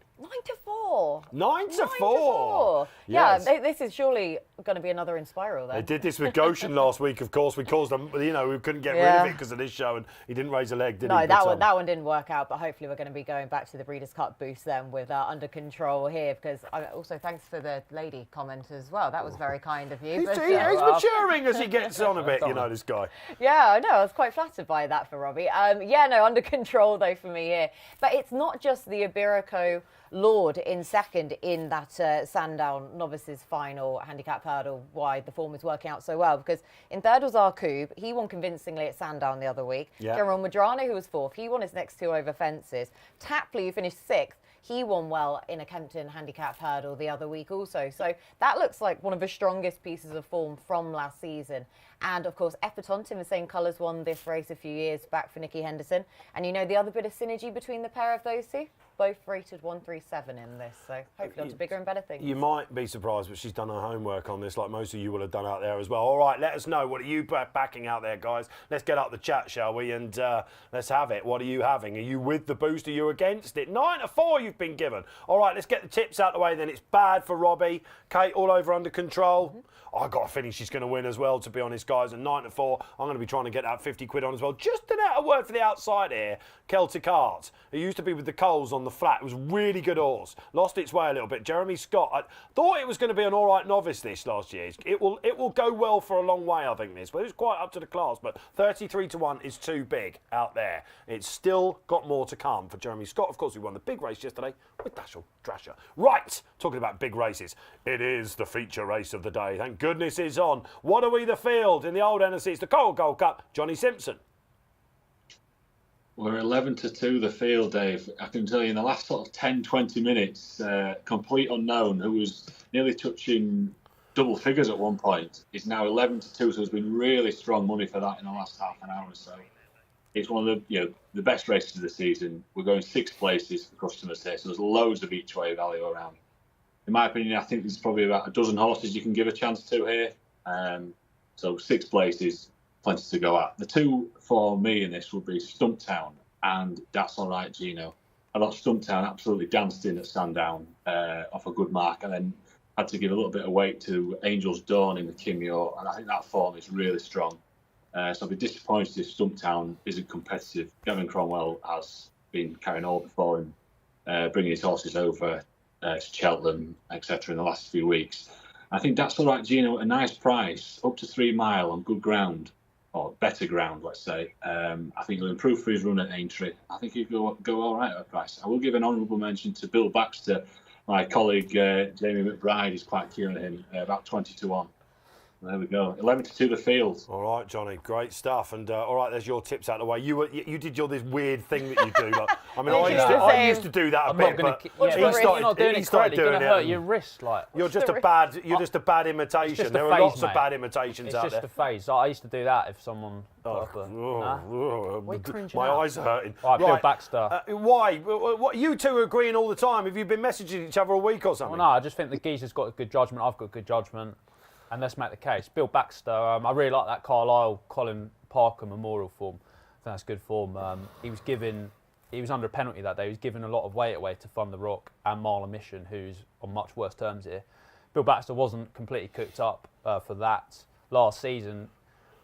9-4. 9-4. Yes. Yeah, this is surely going to be another Inspiral then. They did this with Goshen last week, of course. We caused them, we couldn't get rid of it because of this show, and he didn't raise a leg, did he? No, that one didn't work out, but hopefully we're going to be going back to the Breeders' Cup boost then with Under Control here, because also thanks for the lady comment as well. That was very kind of you. He's maturing as he gets on a bit, this guy. Yeah, I know. I was quite flattered by that for Robbie. Under Control though for me here. But it's not just the Iberico Lord in second in that Sandown Novices final Handicap Hurdle, why the form is working out so well, because in third was Arcube. He won convincingly at Sandown the other week. Yeah. General Madrano, who was fourth, he won his next two over fences. Tapley, who finished sixth, he won well in a Kempton Handicap Hurdle the other week also. So that looks like one of the strongest pieces of form from last season. And of course, Epperton in the same colours won this race a few years back for Nicky Henderson. And you know the other bit of synergy between the pair of those two? Both rated 137 in this, so hopefully on to bigger and better things. You might be surprised, but she's done her homework on this, like most of you will have done out there as well. All right, let us know. What are you backing out there, guys? Let's get up the chat, shall we? And let's have it. What are you having? Are you with the boost? Are you against it? 9-4 you've been given. All right, let's get the tips out of the way then. It's bad for Robbie. Kate, all over under control. I got a feeling she's going to win as well, to be honest, guys. And 9-4, I'm going to be trying to get that 50 quid on as well. Just a word for the outside here. Celtic Art, who used to be with the Coles on the flat. It was really good horse. Lost its way a little bit. Jeremy Scott, I thought it was going to be an all right novice this last year. It will go well for a long way, I think, this. But it was quite up to the class. But 33-1 is too big out there. It's still got more to come for Jeremy Scott. Of course, we won the big race yesterday with Dashel Drasher. Right, talking about big races. It is the feature race of the day. Thank goodness it's on. What are we the field? In the old NSC, it's the Coral Gold Cup. Johnny Simpson. We're 11-2 the field, Dave. I can tell you in the last sort of 10, 20 minutes, complete unknown who was nearly touching double figures at one point is now 11-2, so there's been really strong money for that in the last half an hour or so. It's one of the best races of the season. We're going 6 places for customers here, so there's loads of each way value around. In my opinion, I think there's probably about a dozen horses you can give a chance to here. So 6 places, plenty to go at. The 2 for me in this would be Stumptown and That's All Right, Gino. I thought Stumptown absolutely danced in at Sandown off a good mark, and then had to give a little bit of weight to Angel's Dawn in the Kimyo, and I think that form is really strong. So I'd be disappointed if Stumptown isn't competitive. Gavin Cromwell has been carrying all before him, bringing his horses over to Cheltenham, etc. in the last few weeks. I think That's All Right, Gino, at a nice price, up to 3 mile on good ground, or better ground, let's say. I think he'll improve for his run at Aintree. I think he'll go all right at a price. I will give an honourable mention to Bill Baxter. My colleague Jamie McBride is quite keen on him, about 20-1. There we go. 11-2 the field. All right, Johnny, great stuff. And all right, there's your tips out of the way. You did this weird thing that you do. Like, I mean, I used to do that a bit, but you're not doing it correctly. You're going to hurt your wrist. Like you're just a bad imitation. There are lots of bad imitations out there. It's just a phase. I used to do that if someone. My eyes are hurting. Right, Bill Baxter. Why? What? You two are agreeing all the time. Have you been messaging each other a week or something? Well, no, I just think the geezer's got a good judgment. I've got good judgment. And let's make the case. Bill Baxter, I really like that Carlisle Colin Parker Memorial form. I think that's good form. He was under a penalty that day. He was given a lot of weight away to Fund the Rock and Marlon Mission, who's on much worse terms here. Bill Baxter wasn't completely cooked up for that last season.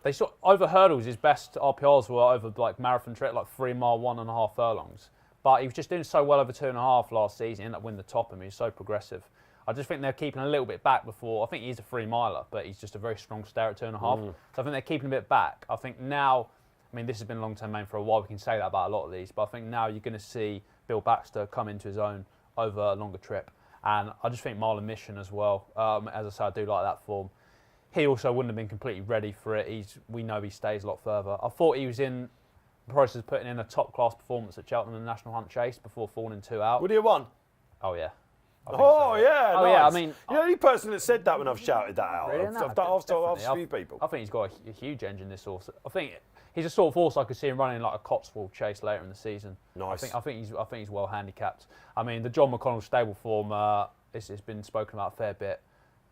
They over hurdles, his best RPRs were over like marathon trek, like 3 mile, 1.5 furlongs. But he was just doing so well over 2.5 last season. He ended up winning the top of him. He was so progressive. I just think they're keeping a little bit back before. I think he's a 3 miler, but he's just a very strong stayer at 2.5. So I think they're keeping a bit back. I think now, I mean, this has been a long-term main for a while. We can say that about a lot of these, but I think now you're going to see Bill Baxter come into his own over a longer trip. And I just think Marlon Mission as well. As I said, I do like that form. He also wouldn't have been completely ready for it. We know he stays a lot further. I thought he was in the process of putting in a top-class performance at Cheltenham in the National Hunt Chase before falling 2 out. Would he have won? Oh, yeah. Oh, so. yeah, oh nice. Yeah, I mean, you're the only person that said that when I've shouted that out. Really? I've asked a few people. I think he's got a huge engine, this horse. I think he's a sort of horse I could see him running like a Cotswold Chase later in the season. Nice. I think he's well handicapped. I mean, the John McConnell stable form, it's been spoken about a fair bit.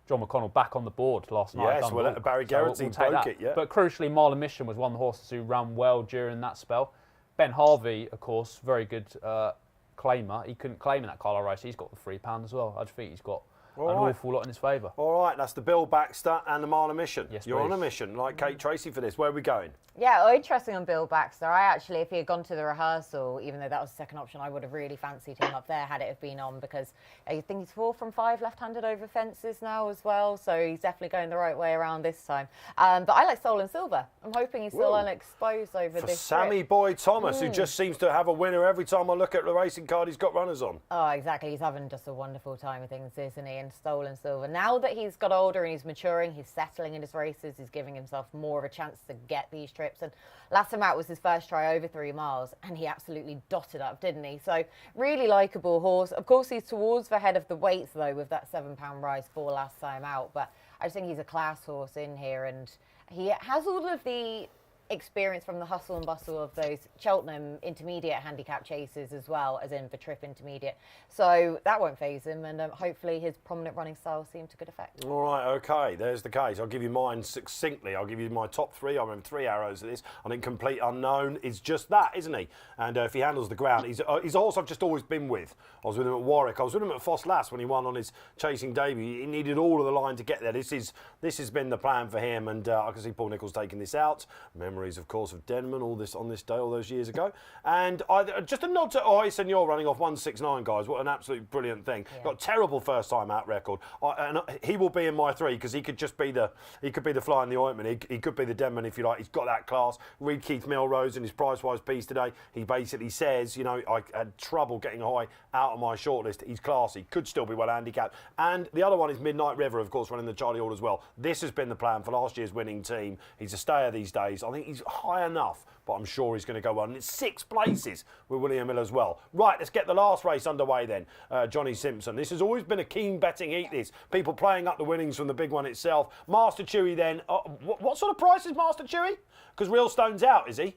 John McConnell back on the board last night. Yes, well, Barry Geraghty broke it, yeah. But crucially, Marlon Mission was one of the horses who ran well during that spell. Ben Harvey, of course, very good claimer. He couldn't claim in that Carlisle race. He's got the £3 as well. I just think he's got an awful lot in his favour. All right, that's the Bill Baxter and the Marlon Mission. Yes, You're please. on a mission, like Kate Tracey for this. Where are we going? Yeah, interesting on Bill Baxter. I actually, if he had gone to the rehearsal, even though that was the second option, I would have really fancied him up there had it have been on, because I think he's 4 from 5 left-handed over fences now as well, so he's definitely going the right way around this time. But I like Soul and Silver. I'm hoping he's still unexposed over for this Sammy trip. Boy Thomas, who just seems to have a winner every time I look at the racing card he's got runners on. Oh, exactly. He's having just a wonderful time of things, isn't he? and stolen silver. Now that he's got older and he's maturing, he's settling in his races, he's giving himself more of a chance to get these trips. And last time out was his first try over 3 miles, and he absolutely dotted up, didn't he? So really likeable horse. Of course, he's towards the head of the weights, though, with that £7 rise for last time out. But I just think he's a class horse in here, and he has all of the experience from the hustle and bustle of those Cheltenham intermediate handicap chases as well, as in the trip intermediate. So that won't faze him, and hopefully his prominent running style will see him to good effect. All right, okay, there's the case. I'll give you mine succinctly. I'll give you my top 3. I remember 3 arrows of this. I think Complete Unknown is just that, isn't he? And if he handles the ground, he's a horse I've just always been with. I was with him at Warwick. I was with him at Foss last when he won on his chasing debut. He needed all of the line to get there. This has been the plan for him, and I can see Paul Nicholls taking this out. Memories, of course, of Denman, all this on this day, all those years ago. And just a nod to Senor running off 169, guys. What an absolute brilliant thing. Yeah. Got a terrible first time out record. And he will be in my 3 because he could just be the fly in the ointment. He could be the Denman if you like. He's got that class. Read Keith Melrose in his price-wise piece today. He basically says, I had trouble getting high out of my shortlist. He's classy. Could still be well handicapped. And the other one is Midnight River, of course, running the Charlie Hall as well. This has been the plan for last year's winning team. He's a stayer these days. I think he's high enough, but I'm sure he's going to go well. And it's 6 places with William Hill as well. Right, let's get the last race underway then. Johnny Simpson. This has always been a keen betting heat, this. People playing up the winnings from the big one itself. Master Chewy then. What sort of price is Master Chewy? Because Real Stone's out, is he?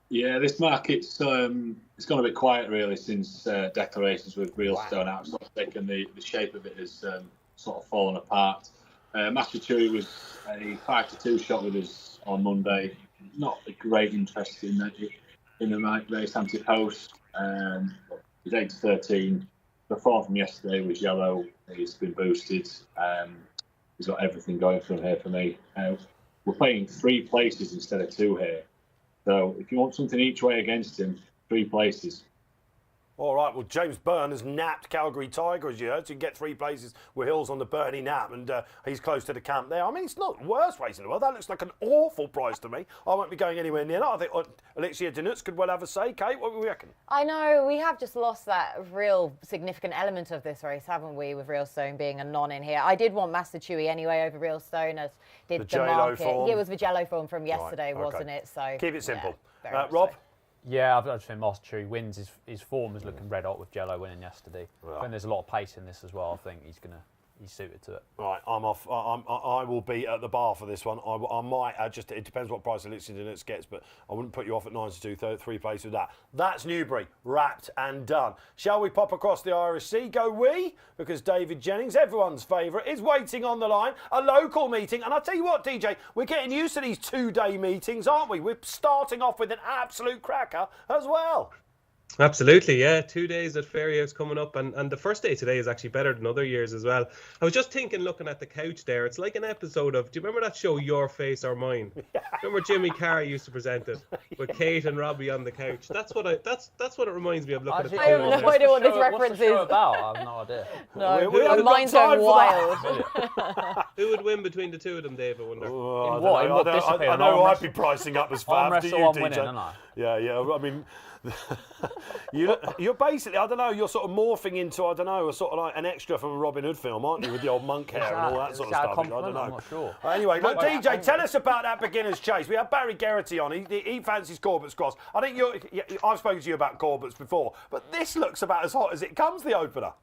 Yeah, this market's it's gone a bit quiet really since declarations with Real Stone out. It's sort of taken the shape of it has sort of fallen apart. Master Chewy was a 5-2 shot with us on Monday. Not a great interest in the race, Ante-post. He's 8-13. The form from yesterday was yellow. He's been boosted. He's got everything going from here for me. We're playing 3 places instead of 2 here. So if you want something each way against him, 3 places. All right, well, James Byrne has napped Calgary Tiger, as you heard, so you can get 3 places with Hills on the Burney nap, and he's close to the camp there. I mean, it's not the worst race in the world. That looks like an awful price to me. I won't be going anywhere near that. I think Alexia Denuts could well have a say. Kate, what do we reckon? I know, we have just lost that real significant element of this race, haven't we, with Real Stone being a non in here. I did want Master Chewy anyway over Real Stone, as did the market. Form. Yeah, it was the Jello form from yesterday, right, wasn't it? So keep it simple. Yeah, Rob? So. Yeah, I just think Master Chewy wins. His form is looking red hot with Jello winning yesterday. Right. I think there's a lot of pace in this as well. I think he's suited to it. Right, I'm off. I will be at the bar for this one. I might just. It depends what price Elixir Denuts gets, but I wouldn't put you off at 9-2, 3 places with that. That's Newbury, wrapped and done. Shall we pop across the Irish Sea? Go we, because David Jennings, everyone's favourite, is waiting on the line. A local meeting, and I'll tell you what, DJ, we're getting used to these 2-day meetings, aren't we? We're starting off with an absolute cracker as well. Absolutely, yeah. 2 days at Fairyhouse coming up, and the first day today is actually better than other years as well. I was just thinking, looking at the couch there, it's like an episode of, do you remember that show Your Face or Mine? Yeah. Remember Jimmy Carr used to present it with Kate and Robbie on the couch? That's what it reminds me of looking at the I have no idea what this reference is. About? I have no idea. No, mine's going wild. Who would win between the two of them, Dave? I wonder. I know I'd be pricing up as far as you, DJ. Winning, don't I? Yeah. I mean, you're basically, I don't know, you're sort of morphing into, I don't know, a sort of like an extra from a Robin Hood film, aren't you, with the old monk hair and all that sort of stuff. I don't know. I'm not sure. Anyway, look, DJ, tell us about that beginner's chase. We have Barry Geraghty on. He fancies Corbett's Cross. I think I've spoken to you about Corbett's before, but this looks about as hot as it comes, the opener.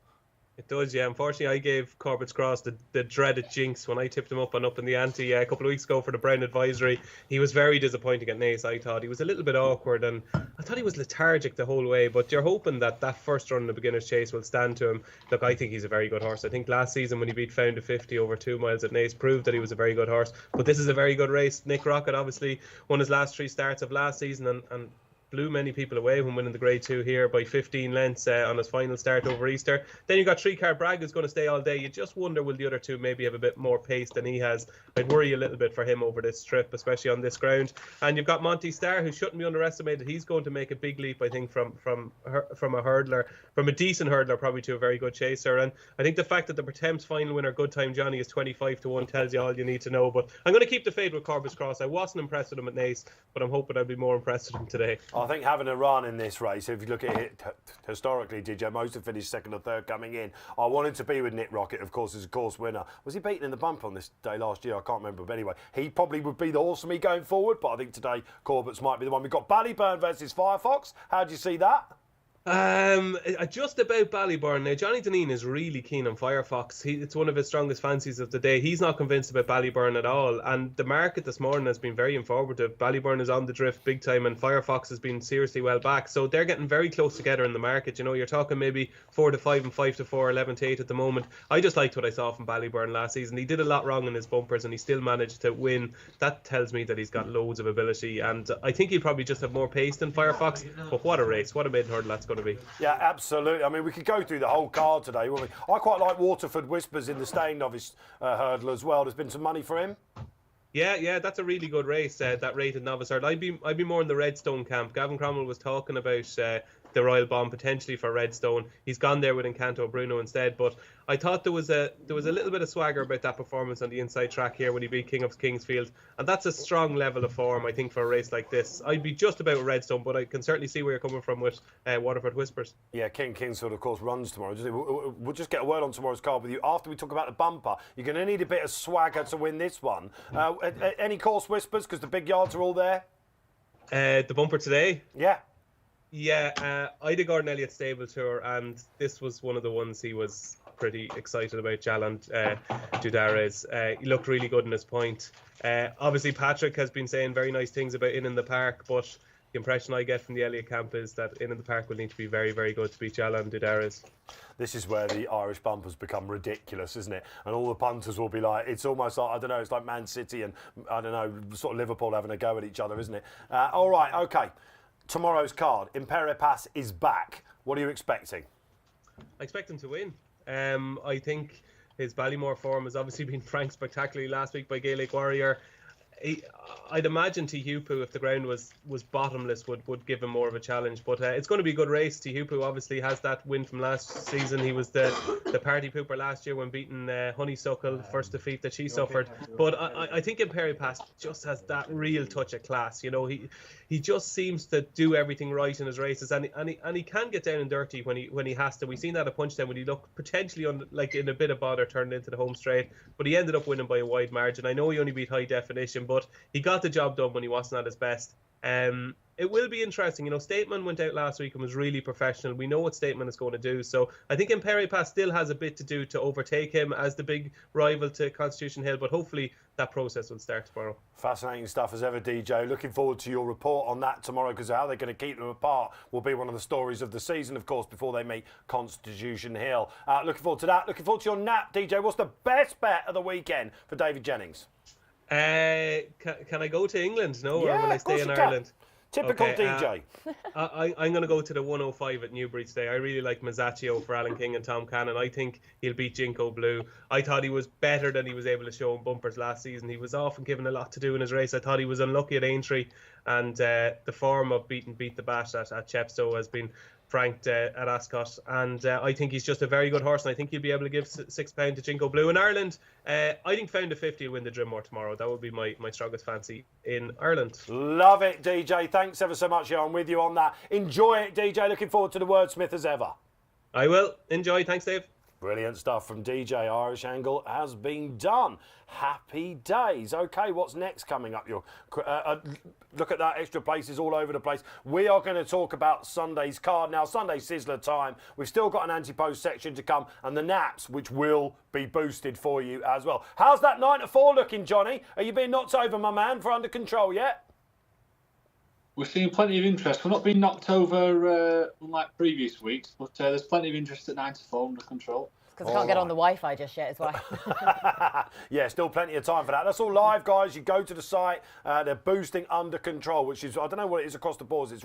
It does, yeah. Unfortunately, I gave Corbett's Cross the dreaded jinx when I tipped him up in the ante a couple of weeks ago for the Brown Advisory. He was very disappointing at Naas, I thought. He was a little bit awkward, and I thought he was lethargic the whole way, but you're hoping that first run in the beginner's chase will stand to him. Look, I think he's a very good horse. I think last season when he beat Found to 50 over 2 miles at Naas proved that he was a very good horse, but this is a very good race. Nick Rockett obviously won his last 3 starts of last season and blew many people away when winning the Grade 2 here by 15 lengths on his final start over Easter. Then you got 3-Car Bragg, who's going to stay all day. You just wonder, will the other two maybe have a bit more pace than he has? I'd worry a little bit for him over this trip, especially on this ground. And you've got Monty Starr, who shouldn't be underestimated. He's going to make a big leap, I think, from a hurdler, from a decent hurdler probably to a very good chaser. And I think the fact that the Pertemps final winner, Good Time Johnny, is 25-1 tells you all you need to know. But I'm going to keep the fade with Corbett's Cross. I wasn't impressed with him at Naas, but I'm hoping I'll be more impressed with him today. I think having a run in this race, if you look at it historically, DJ, most have finished second or third coming in. I wanted to be with Nick Rocket, of course, as a course winner. Was he beaten in the bump on this day last year? I can't remember. But anyway, he probably would be the horse for me going forward. But I think today, Corbett's might be the one. We've got Ballyburn versus Firefox. How do you see that? Just about Ballyburn now. Johnny Deneen is really keen on Firefox. It's one of his strongest fancies of the day. He's not convinced about Ballyburn at all, and the market this morning has been very informative. Ballyburn is on the drift big time, and Firefox has been seriously well back. So they're getting very close together in the market. You know, you're talking maybe 4-5 and 5-4, 11-8 at the moment. I just liked what I saw from Ballyburn last season. He did a lot wrong in his bumpers, and he still managed to win. That tells me that he's got loads of ability, and I think he'll probably just have more pace than Firefox. But what a race! What a mid-hurdle that's going to be. Yeah, absolutely. I mean, we could go through the whole card today, wouldn't we? I quite like Waterford Whispers in the staying novice hurdle as well. There's been some money for him. Yeah, that's a really good race. That rated novice hurdle. I'd be more in the Redstone camp. Gavin Cromwell was talking about the Royal Bomb potentially for Redstone. He's gone there with Encanto Bruno instead. But I thought there was a little bit of swagger about that performance on the inside track here when he beat King of Kingsfield, and that's a strong level of form I think for a race like this. I'd be just about Redstone, but I can certainly see where you're coming from with Waterford Whispers. Yeah, Kingsfield of course runs tomorrow. We'll just get a word on tomorrow's card with you after we talk about the bumper. You're going to need a bit of swagger to win this one. Any course whispers because the big yards are all there? The bumper today? Yeah, I did Gordon Elliott's stable tour, and this was one of the ones he was pretty excited about, Jalan Dudares. He looked really good in his point. Obviously, Patrick has been saying very nice things about In the Park, but the impression I get from the Elliott camp is that In the Park will need to be very, very good to beat Jalan Dudares. This is where the Irish bumpers become ridiculous, isn't it? And all the punters will be like, it's almost like, I don't know, it's like Man City and, I don't know, sort of Liverpool having a go at each other, isn't it? All right, OK. Tomorrow's card, Impere Pass is back. What are you expecting? I expect him to win. I think his Ballymore form has obviously been franked spectacularly last week by Gaelic Warrior. I'd imagine Tihupu, if the ground was bottomless, would give him more of a challenge. But it's going to be a good race. Tihupu obviously has that win from last season. He was the party pooper last year when beating Honeysuckle, first defeat that she suffered. But I think Imperi Pass just has that real touch of class. You know, he just seems to do everything right in his races, and he can get down and dirty when he has to. We've seen that at Punchdown when he looked potentially like in a bit of bother turned into the home straight, but he ended up winning by a wide margin. I know he only beat High Definition, but he got the job done when he wasn't at his best. It will be interesting. You know, Stateman went out last week and was really professional. We know what Stateman is going to do. So I think Imperi Pass still has a bit to do to overtake him as the big rival to Constitution Hill, but hopefully that process will start tomorrow. Fascinating stuff as ever, DJ. Looking forward to your report on that tomorrow, because how they're going to keep them apart will be one of the stories of the season, of course, before they meet Constitution Hill. Looking forward to that. Looking forward to your nap, DJ. What's the best bet of the weekend for David Jennings? Can I go to England? No, yeah, or will I stay in Ireland? Typical DJ. I'm going to go to the 105 at Newbury today. I really like Mazzaccio for Alan King and Tom Cannon. I think he'll beat Jinko Blue. I thought he was better than he was able to show in bumpers last season. He was often given a lot to do in his race. I thought he was unlucky at Aintree, and the form of Beat the Bash at Chepstow has been franked at Ascot, and I think he's just a very good horse, and I think he'll be able to give £6 to Jinko Blue. In Ireland, I think Found a 50 will win the Drimmore tomorrow. That would be my strongest fancy in Ireland. Love it, DJ. Thanks ever so much. I'm with you on that. Enjoy it, DJ. Looking forward to the wordsmith as ever. I will. Enjoy. Thanks, Dave. Brilliant stuff from DJ. Irish Angle has been done. Happy days. OK, what's next coming up? Look at that, extra places all over the place. We are going to talk about Sunday's card. Now, Sunday Sizzler time. We've still got an anti-post section to come, and the naps, which will be boosted for you as well. How's that 9 to 4 looking, Johnny? Are you being knocked over, my man, for under control yet? We're seeing plenty of interest. We're not being knocked over unlike previous weeks, but there's plenty of interest at 9 to 4 under control. Because I can't get on the Wi-Fi just yet, is why. Yeah, still plenty of time for that. That's all live, guys. You go to the site. They're boosting under control, which is, I don't know what it is across the boards. It's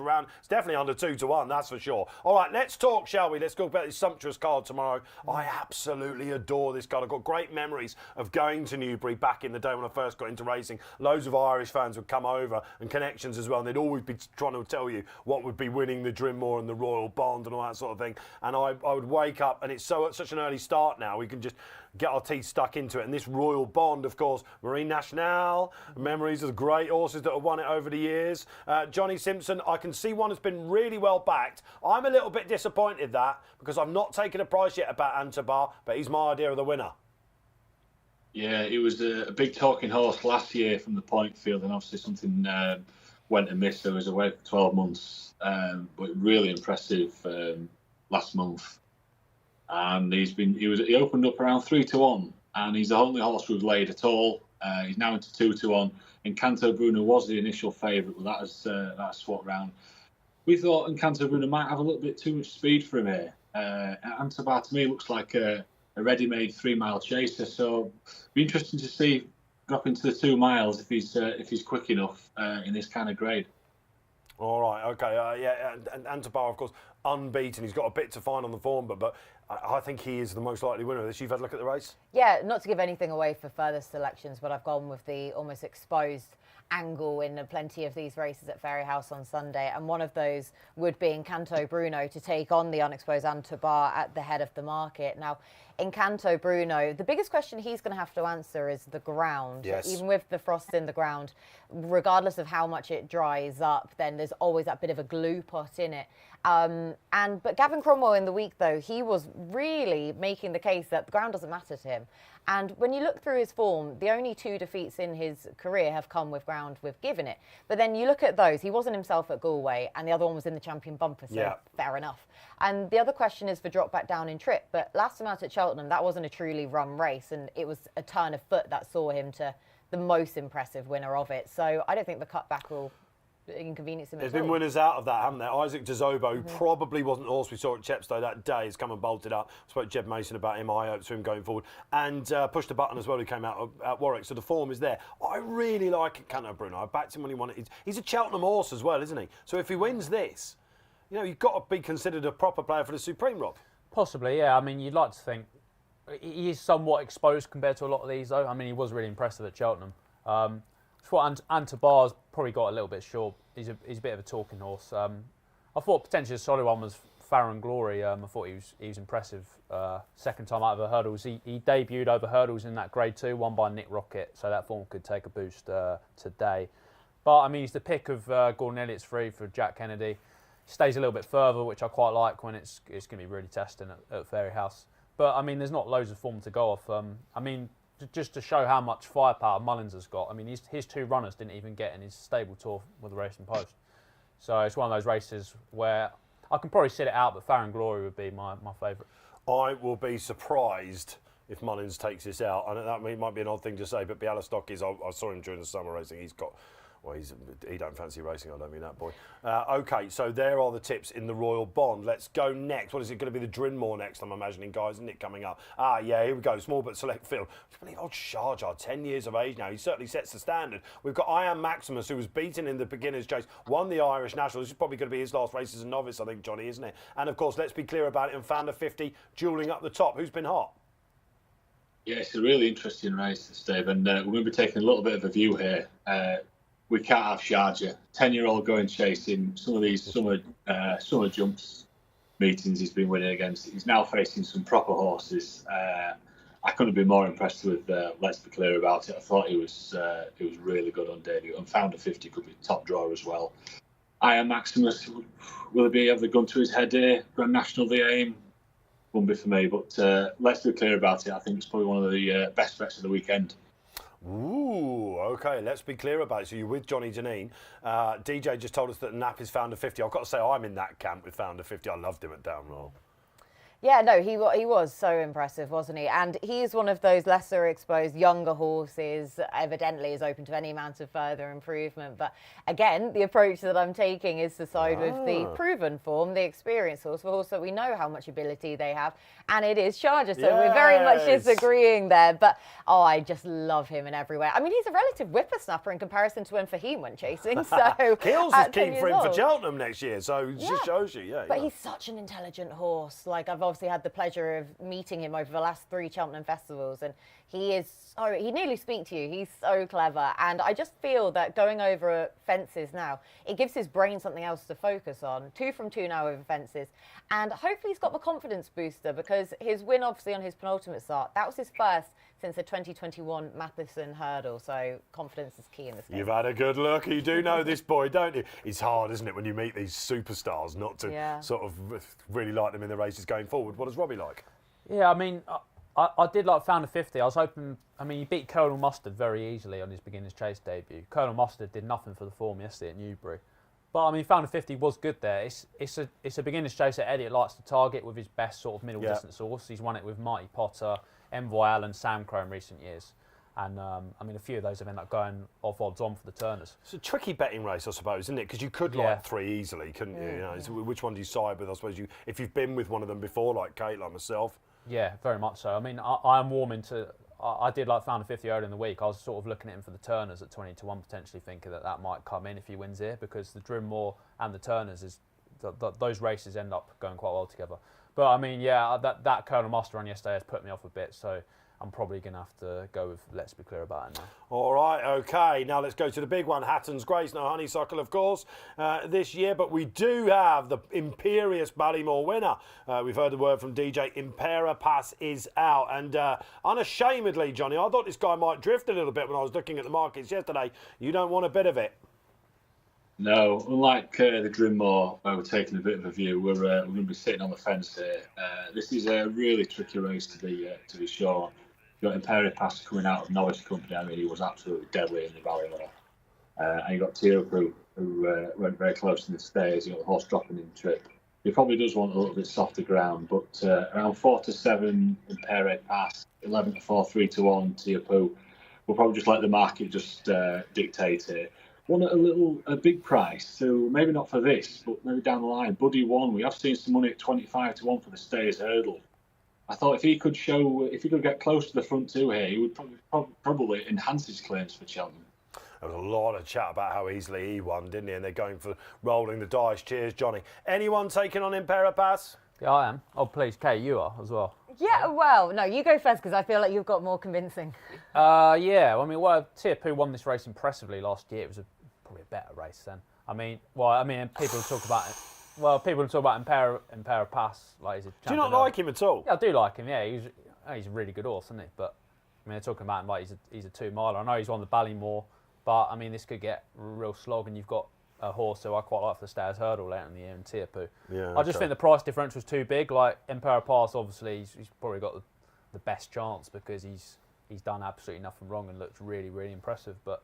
definitely under 2 to 1, that's for sure. All right, let's talk, shall we? Let's go about this sumptuous card tomorrow. I absolutely adore this card. I've got great memories of going to Newbury back in the day when I first got into racing. Loads of Irish fans would come over, and connections as well, and they'd always be trying to tell you what would be winning the Drimmore and the Royal Bond and all that sort of thing. And I would wake up, and it's such an early start now. We can just get our teeth stuck into it. And this Royal Bond, of course, Marine Nationale, memories of the great horses that have won it over the years. Johnny Simpson, I can see one has been really well backed. I'm a little bit disappointed that because I've not taken a price yet about Ante-post, but he's my idea of the winner. Yeah, it was a big talking horse last year from the point field, and obviously something went amiss. There was away for 12 months, but really impressive last month. And he opened up around 3-1, and he's the only horse we've laid at all. He's now into 2-1. Encanto Bruno was the initial favourite, but that has swapped round. We thought Encanto Bruno might have a little bit too much speed for him here. Ante-post to me looks like a ready-made 3-mile chaser, so it'd be interesting to see drop into the 2 miles if he's quick enough in this kind of grade. All right, okay, yeah, and Ante-post, of course, unbeaten. He's got a bit to find on the form, but I think he is the most likely winner of this. You've had a look at the race? Yeah, not to give anything away for further selections, but I've gone with the almost exposed angle in plenty of these races at Fairyhouse on Sunday, and one of those would be Encanto Bruno to take on the unexposed Ante-post at the head of the market. Now, Encanto Bruno, the biggest question he's going to have to answer is the ground. Yes. Even with the frost in the ground, regardless of how much it dries up, then there's always that bit of a glue pot in it. But Gavin Cromwell in the week, though, he was really making the case that the ground doesn't matter to him. And when you look through his form, the only 2 defeats in his career have come with ground with Given It. But then you look at those, he wasn't himself at Galway, and the other one was in the Champion Bumper, so fair enough. And the other question is for drop back down in trip. But last time out at Cheltenham, that wasn't a truly run race, and it was a turn of foot that saw him to the most impressive winner of it. So I don't think the cutback will inconvenience him. There's been winners out of that, haven't there? Isaac Dezobo, who probably wasn't the horse we saw at Chepstow that day, has come and bolted up. I spoke to Jeb Mason about him. I hope to him going forward. And Pushed a Button as well, who came out at Warwick. So the form is there. I really like Encanto Bruno. I backed him when he won it. He's a Cheltenham horse as well, isn't he? So if he wins this, you've got to be considered a proper player for the Supreme, Rob. Possibly, yeah. I mean, you'd like to think he is somewhat exposed compared to a lot of these, though. I mean, he was really impressive at Cheltenham. Ante-post probably got a little bit short. He's a bit of a talking horse. I thought potentially a solid one was Farron Glory. I thought he was impressive. Second time out of the hurdles, he debuted over hurdles in that Grade 2, won by Nick Rocket, so that form could take a boost today. But I mean, he's the pick of Gordon Elliott's 3 for Jack Kennedy. He stays a little bit further, which I quite like when it's going to be really testing at Fairyhouse. But I mean, there's not loads of form to go off. I mean, just to show how much firepower Mullins has got. I mean, his 2 runners didn't even get in his stable tour with the Racing Post. So it's one of those races where I can probably sit it out, but Farron Glory would be my favourite. I will be surprised if Mullins takes this out. I know that might be an odd thing to say, but Bialystok is. I saw him during the summer racing. He's got. Well, he don't fancy racing, I don't mean that boy. OK, so there are the tips in the Royal Bond. Let's go next. What is it going to be? The Drinmore next, I'm imagining, guys, isn't it, coming up? Yeah, here we go. Small but select field. I believe old Sharjah, 10 years of age now. He certainly sets the standard. We've got I Am Maximus, who was beaten in the beginner's chase, won the Irish National. This is probably going to be his last race as a novice, I think, Johnny, isn't it? And, of course, let's be clear about it, and Founder 50 duelling up the top. Who's been hot? Yeah, it's a really interesting race, Steve, and we're going to be taking a little bit of a view here. We can't have Sharjah, 10-year-old going chasing some of these summer jumps meetings he's been winning against. He's now facing some proper horses. I couldn't be more impressed with Let's Be Clear About It. I thought he was really good on debut, and Founder 50 could be top drawer as well. I Am Maximus, will he have the gun to his head here? Grand National the aim? Won't be for me, but Let's Be Clear About It. I think it's probably one of the best bets of the weekend. Ooh, OK, let's be clear about it. So you're with Johnny Janine. DJ just told us that Knapp is Founder 50. I've got to say, I'm in that camp with Founder 50. I loved him at Downlow. Yeah, no, he was so impressive, wasn't he? And he's one of those lesser exposed younger horses, evidently is open to any amount of further improvement. But again, the approach that I'm taking is to side with the proven form, the experienced horse, the horse that we know how much ability they have. And it is Sharjah, so we're very much disagreeing there. But, I just love him in every way. I mean, he's a relative whippersnapper in comparison to when Fahim went chasing. So Kills is keen for him for Cheltenham next year, so it just shows you. But he's such an intelligent horse. Like, I've obviously had the pleasure of meeting him over the last 3 Cheltenham festivals, and he nearly speaks to you. He's so clever, and I just feel that going over fences now, it gives his brain something else to focus on. 2 from 2 now over fences, and hopefully he's got the confidence booster, because his win obviously on his penultimate start, that was his first since the 2021 Matheson Hurdle, so confidence is key in this game. You've had a good look. You do know this boy, don't you? It's hard, isn't it, when you meet these superstars, not to sort of really like them in the races going forward. What does Robbie like? Yeah, I mean, I did like Founder 50. I was hoping, I mean, he beat Colonel Mustard very easily on his Beginner's Chase debut. Colonel Mustard did nothing for the form yesterday at Newbury. But, I mean, Founder 50 was good there. It's a Beginner's Chase that Elliot likes to target with his best sort of middle distance horse. He's won it with Mighty Potter, Envoy Allen, Sam Crow in recent years. And, I mean, a few of those have ended up going off odds on for the Turners. It's a tricky betting race, I suppose, isn't it? Because you could like 3 easily, couldn't you? You know, so which one do you side with? I suppose if you've been with one of them before, like Kate, like myself. Yeah, very much so. I mean, I am warming to... I did like Founder 50 earlier in the week. I was sort of looking at him for the Turners at 20-1, potentially thinking that might come in if he wins here, because the Drimmoor and the Turners, those races end up going quite well together. But, I mean, yeah, that Colonel Mustard run yesterday has put me off a bit, so I'm probably going to have to go with Let's Be Clear About It now. All right, OK. Now let's go to the big one. Hatton's Grace, no honeysuckle, of course, this year. But we do have the imperious Ballymore winner. We've heard the word from DJ. Impera Pass is out. And unashamedly, Johnny, I thought this guy might drift a little bit when I was looking at the markets yesterday. You don't want a bit of it. No, unlike the Drimmoor, where we're taking a bit of a view, we're going to be sitting on the fence here. This is a really tricky race to be sure. You've got Imperial Pass coming out of Novice Company. I mean, he was absolutely deadly in the Ballymore. And you got Ante-post, who went very close in the stays. You got the horse dropping in trip. He probably does want a little bit softer ground, but around 4-7 Imperial Pass, 11-4, 3-1 Ante-post. We'll probably just let the market just dictate it. One at a big price, so maybe not for this, but maybe down the line. Buddy One, we have seen some money at 25-1 for the Stays Hurdle. I thought if he could get close to the front 2 here, he would probably enhance his claims for Cheltenham. There was a lot of chat about how easily he won, didn't he? And they're going for rolling the dice. Cheers, Johnny. Anyone taking on Impera Pass? Yeah, I am. Oh, please, Kate, you are as well. Yeah, well, no, you go first, because I feel like you've got more convincing. Yeah, I mean, Ante-post won this race impressively last year. It was probably a better race then. People talk about it. Well, people talk about Impera Pass. Like, he's a champion. Do you not like him at all? Yeah, I do like him. Yeah, he's a really good horse, isn't he? But I mean, they're talking about him like he's a 2-miler. I know he's won the Ballymore, but I mean, this could get a real slog. And you've got a horse who I quite like for the Stayers Hurdle later in the year, and Ante-post. Yeah, I just think the price differential was too big. Like Impera Pass, obviously, he's probably got the best chance because he's done absolutely nothing wrong and looked really, really impressive. But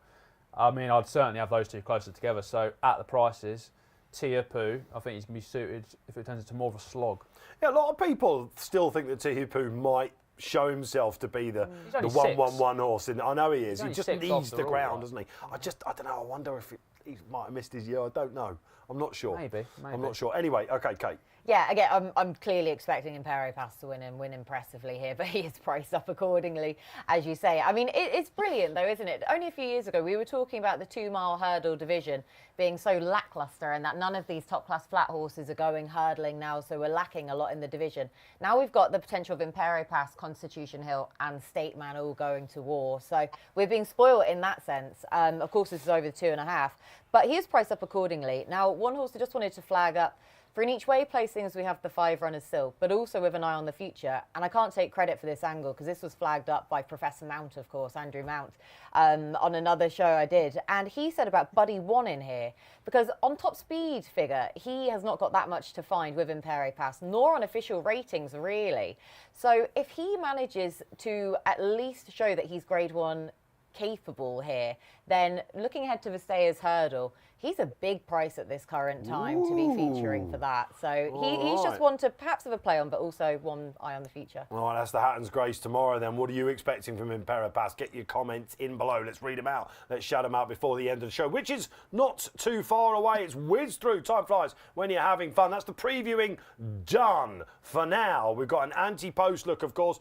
I mean, I'd certainly have those two closer together. So at the prices, Ante-post, I think he's going to be suited if it turns into more of a slog. Yeah, a lot of people still think that Ante-post might show himself to be the 1-1-1 horse. And I know he is. He just needs the ground, doesn't he? I don't know. I wonder if he might have missed his year. I don't know. I'm not sure. Maybe. I'm not sure. Anyway, OK, Kate. Yeah, again, I'm clearly expecting Imperial Pass to win and win impressively here, but he is priced up accordingly, as you say. I mean, it's brilliant, though, isn't it? Only a few years ago, we were talking about the 2-mile hurdle division being so lacklustre and that none of these top-class flat horses are going hurdling now, so we're lacking a lot in the division. Now we've got the potential of Imperial Pass, Constitution Hill and State Man all going to war. So we're being spoiled in that sense. Of course, this is over the 2.5, but he is priced up accordingly. Now, one horse I just wanted to flag up, for in each way placings, we have the 5 runners still, but also with an eye on the future. And I can't take credit for this angle because this was flagged up by Professor Mount, of course, Andrew Mount, on another show I did. And he said about Buddy One in here, because on top speed figure, he has not got that much to find with Imperial Pass, nor on official ratings, really. So if he manages to at least show that he's grade 1 capable here, then looking ahead to the Stayers Hurdle, he's a big price at this current time to be featuring for that. So he's just one to perhaps have a play on, but also one eye on the future. All right, that's the Hatton's Grace tomorrow then. What are you expecting from Impera Pass? Get your comments in below. Let's read them out. Let's shout them out before the end of the show, which is not too far away. It's whizzed through. Time flies when you're having fun. That's the previewing done for now. We've got an Ante-post look, of course.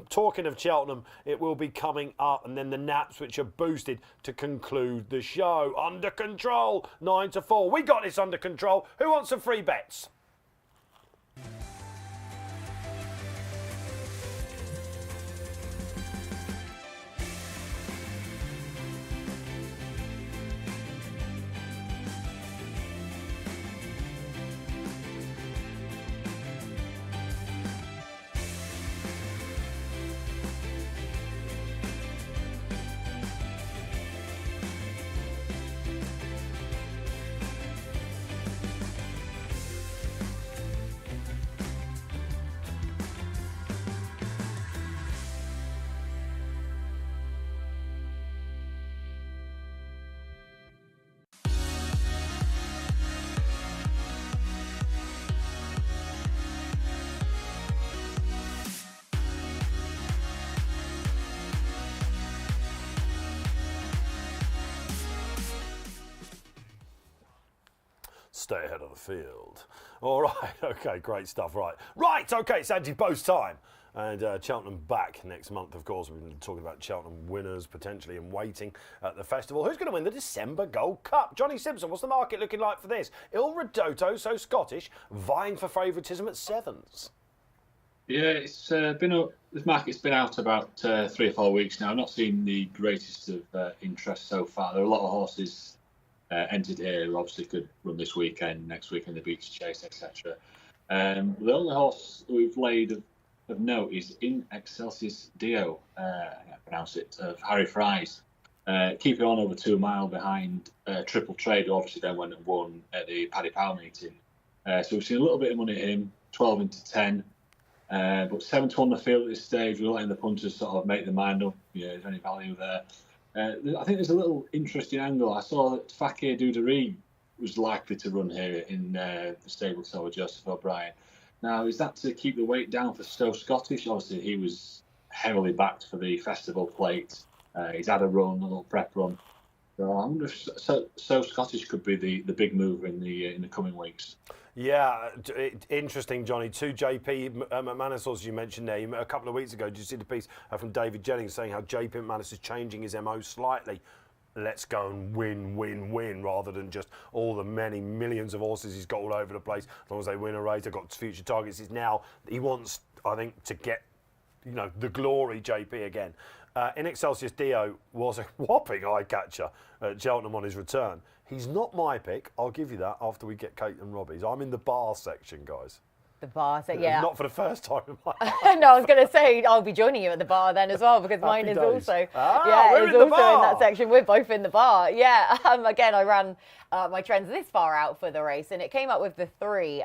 Talking of Cheltenham, it will be coming up, and then the naps, which are boosted to conclude the show. Under control, 9-4. We got this under control. Who wants some free bets? stay ahead of the field. All right, okay, great stuff. Right, okay, it's Ante-post time. And Cheltenham back next month, of course. We've been talking about Cheltenham winners potentially and waiting at the festival. Who's going to win the December Gold Cup? Johnny Simpson, what's the market looking like for this? Il Ridotto, so Scottish, vying for favouritism at sevens. Yeah, it's this market's been out about 3 or 4 weeks now. I've not seen the greatest of interest so far. There are a lot of horses entered here who obviously could run this weekend, next weekend, the Beach Chase, etc. The only horse we've laid of note is In Excelsis Dio, I pronounce it, of Harry Fry's. Keeping on over 2 mile behind Triple Trade, who obviously then went and won at the Paddy Power meeting. So we've seen a little bit of money at him, 12 into 10. But 7 to 1 the field at this stage, we're letting the punters sort of make their mind up. Yeah, is there any value there? I think there's a little interesting angle. I saw that Fakir Duderie was likely to run here in the stable so with Joseph O'Brien. Now, is that to keep the weight down for Stowe Scottish? Obviously, he was heavily backed for the festival plate. He's had a run, a little prep run. So I wonder if Stowe Scottish could be the big mover in the coming weeks. Yeah, interesting, Johnny. 2 JP McManus horses you mentioned there. A couple of weeks ago, did you see the piece from David Jennings saying how JP McManus is changing his MO slightly? Let's go and win, rather than just all the many millions of horses he's got all over the place. As long as they win a race, they've got future targets. He wants, I think, to get, the glory, JP, again. In Excelsis Dio was a whopping eye-catcher at Cheltenham on his return. He's not my pick, I'll give you that, after we get Kate and Robbie's. I'm in the bar section, guys. The bar section, yeah. Not for the first time in my life. No, I was going to say I'll be joining you at the bar then as well, because mine is days. also We're is in the also bar. in that section. We're both in the bar. Yeah. Again, I ran my trends this far out for the race, and it came up with the 3: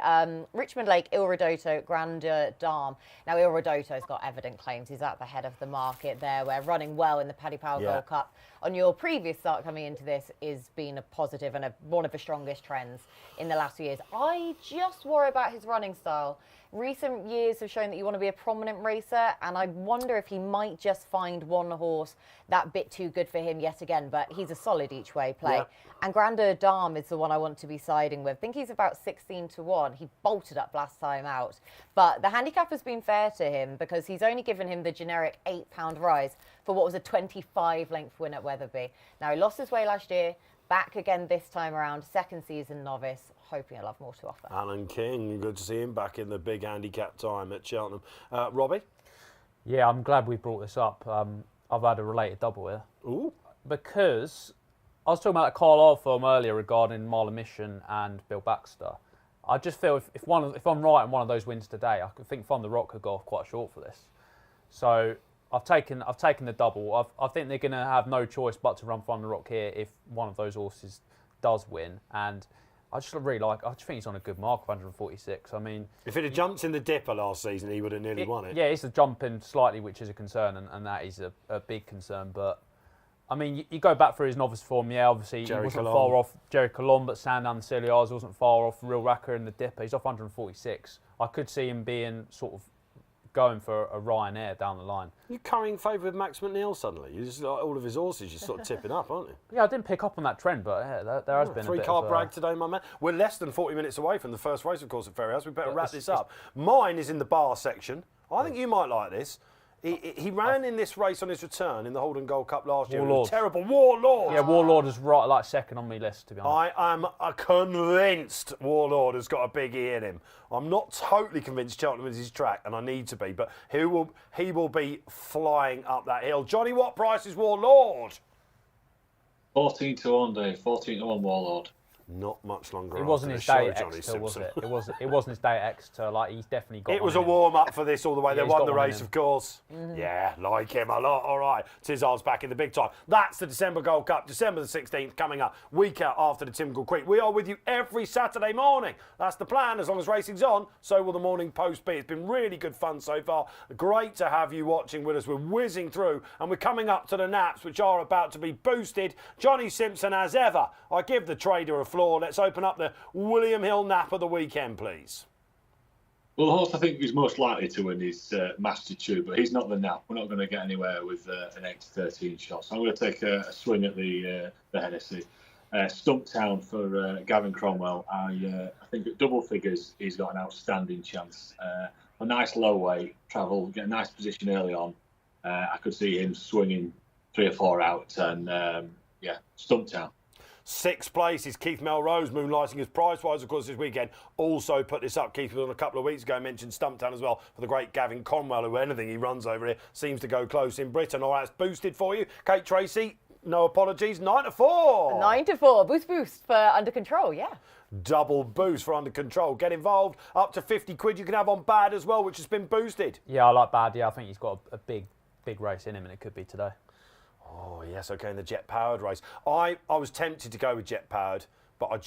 Richmond Lake, Il Ridotto, Grandeur Dame. Now, Il Ridotto's got evident claims. He's at the head of the market there. We're running well in the Paddy Power Gold Cup. On your previous start coming into this is been a positive and one of the strongest trends in the last few years. I just worry about his running style. Recent years have shown that you want to be a prominent racer, and I wonder if he might just find one horse that bit too good for him yet again, but he's a solid each way play. Yeah. And Grandeur Dame is the one I want to be siding with. I think he's about 16 to 1. He bolted up last time out, but the handicap has been fair to him because he's only given him the generic £8 rise for what was a 25-length win at Wetherby. Now, he lost his way last year, back again this time around, second season novice. Hoping he'll have more to offer. Alan King, good to see him back in the big handicap time at Cheltenham. Robbie? Yeah, I'm glad we brought this up. I've had a related double here. Ooh. Because I was talking about that Carlisle film earlier regarding Marlon Mission and Bill Baxter. I just feel if I'm right and one of those wins today, I think Fun the Rock could go off quite short for this. So I've taken the double. I think they're going to have no choice but to run Fun the Rock here if one of those horses does win. And I just think he's on a good mark, 146. I mean, if it had jumped in the dipper last season, he would have nearly won it. Yeah, it's a jump in slightly, which is a concern, and that is a big concern. But I mean, you go back through his novice form. Yeah, obviously he wasn't far off Jerry Colomb, but Sandown Ciliars wasn't far off Real Racker in the dipper. He's off 146. I could see him being sort of going for a Ryanair down the line. You're currying favour with Max McNeil suddenly. All of his horses just sort of tipping up, aren't you? Yeah, I didn't pick up on that trend, but yeah, there has been a bit three-car of brag today, my man. We're less than 40 minutes away from the first race, of course, at Fairyhouse. We better wrap this up. Mine is in the bar section. I think you might like this. He ran in this race on his return in the Holden Gold Cup last year. Warlord. Terrible Warlord. Yeah, Warlord is right, like second on my list, to be honest. I am convinced Warlord has got a big E in him. I'm not totally convinced Cheltenham is his track, and I need to be, but he will be flying up that hill. Johnny, what price is Warlord? 14 to 1, Dave. 14 to 1 Warlord. Not much longer. It wasn't his day at Exeter, was it? It wasn't his day at Exeter. Like, he's definitely got. It was a warm up for this all the way. Yeah, they won the race, of course. Yeah, like him a lot. All right, Tizzard's back in the big time. That's the December Gold Cup, December the 16th, coming up. Week out after the Timgal Creek. We are with you every Saturday morning. That's the plan. As long as racing's on, so will the morning post be. It's been really good fun so far. Great to have you watching with us. We're whizzing through, and we're coming up to the naps, which are about to be boosted. Johnny Simpson, as ever. I give the trader a floor. Let's open up the William Hill nap of the weekend, please. Well, the horse I think is most likely to win is Mastitude, but he's not the nap. We're not going to get anywhere with an 8 to 13 shot. So I'm going to take a swing at the Hennessy. Stumptown for Gavin Cromwell. I think at double figures he's got an outstanding chance. A nice low weight, travel, get a nice position early on. I could see him swinging 3 or 4 out, and Stumptown. 6th place is Keith Melrose, moonlighting as prize-wise, of course, this weekend. Also put this up, Keith, on a couple of weeks ago, mentioned Stumptown as well for the great Gavin Cromwell, who anything he runs over here seems to go close in Britain. All right, that's boosted for you. Kate Tracey, no apologies, 9-4. 9-4, boost for Under Control, yeah. Double boost for Under Control. Get involved. Up to 50 quid you can have on Bad as well, which has been boosted. Yeah, I like Bad. Yeah, I think he's got a big race in him, and it could be today. Oh, yes, OK, in the jet-powered race. I was tempted to go with jet-powered, but I'm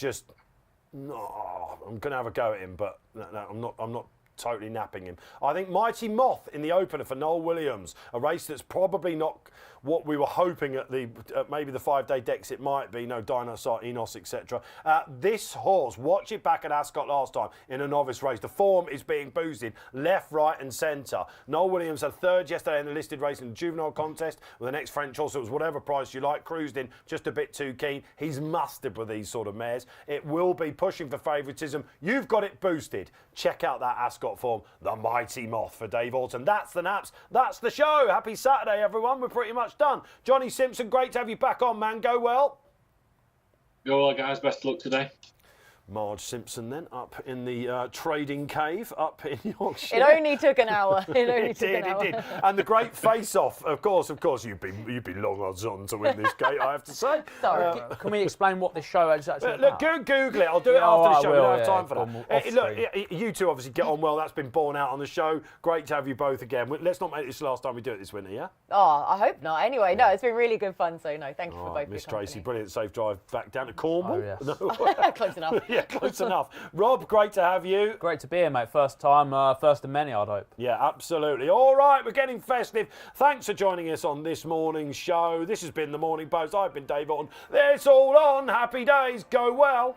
going to have a go at him, but no, I'm not totally napping him. I think Mighty Moth in the opener for Noel Williams, a race that's probably not what we were hoping at maybe the 5-day decks it might be, no Dinosaur, Enos, etc. This horse, watch it back at Ascot last time in a novice race. The form is being boosted left, right and centre. Noel Williams had 3rd yesterday in the listed race in the juvenile contest with the next French horse. It was whatever price you like, cruised in just a bit too keen. He's mustard with these sort of mares. It will be pushing for favouritism. You've got it boosted. Check out that Ascot form, the Mighty Moth for Dave Alton. That's the naps. That's the show. Happy Saturday, everyone. We're pretty much done. Johnny Simpson, great to have you back on, man. Go well. Go well, guys. Best of luck today. Marge Simpson then up in the trading cave up in Yorkshire. It only took an hour. It did. And the great face-off, of course, you'd be long odds on to win this, Kate, I have to say. Sorry. Can we explain what this show is actually about? Look, Google it. I'll do it after the show. We don't have time for that. Look, you two obviously get on well. That's been borne out on the show. Great to have you both again. Let's not make this the last time we do it this winter, yeah? Oh, I hope not. Anyway, no, it's been really good fun. So, no, thank you for both Miss your company. Tracey, brilliant safe drive back down to Cornwall. Oh, yes. No. Close enough. Yeah, close enough. Rob, great to have you. Great to be here, mate. First time, first of many, I'd hope. Yeah, absolutely. All right, we're getting festive. Thanks for joining us on this morning's show. This has been The Morning Post. I've been Dave Orton. It's all on. Happy days. Go well.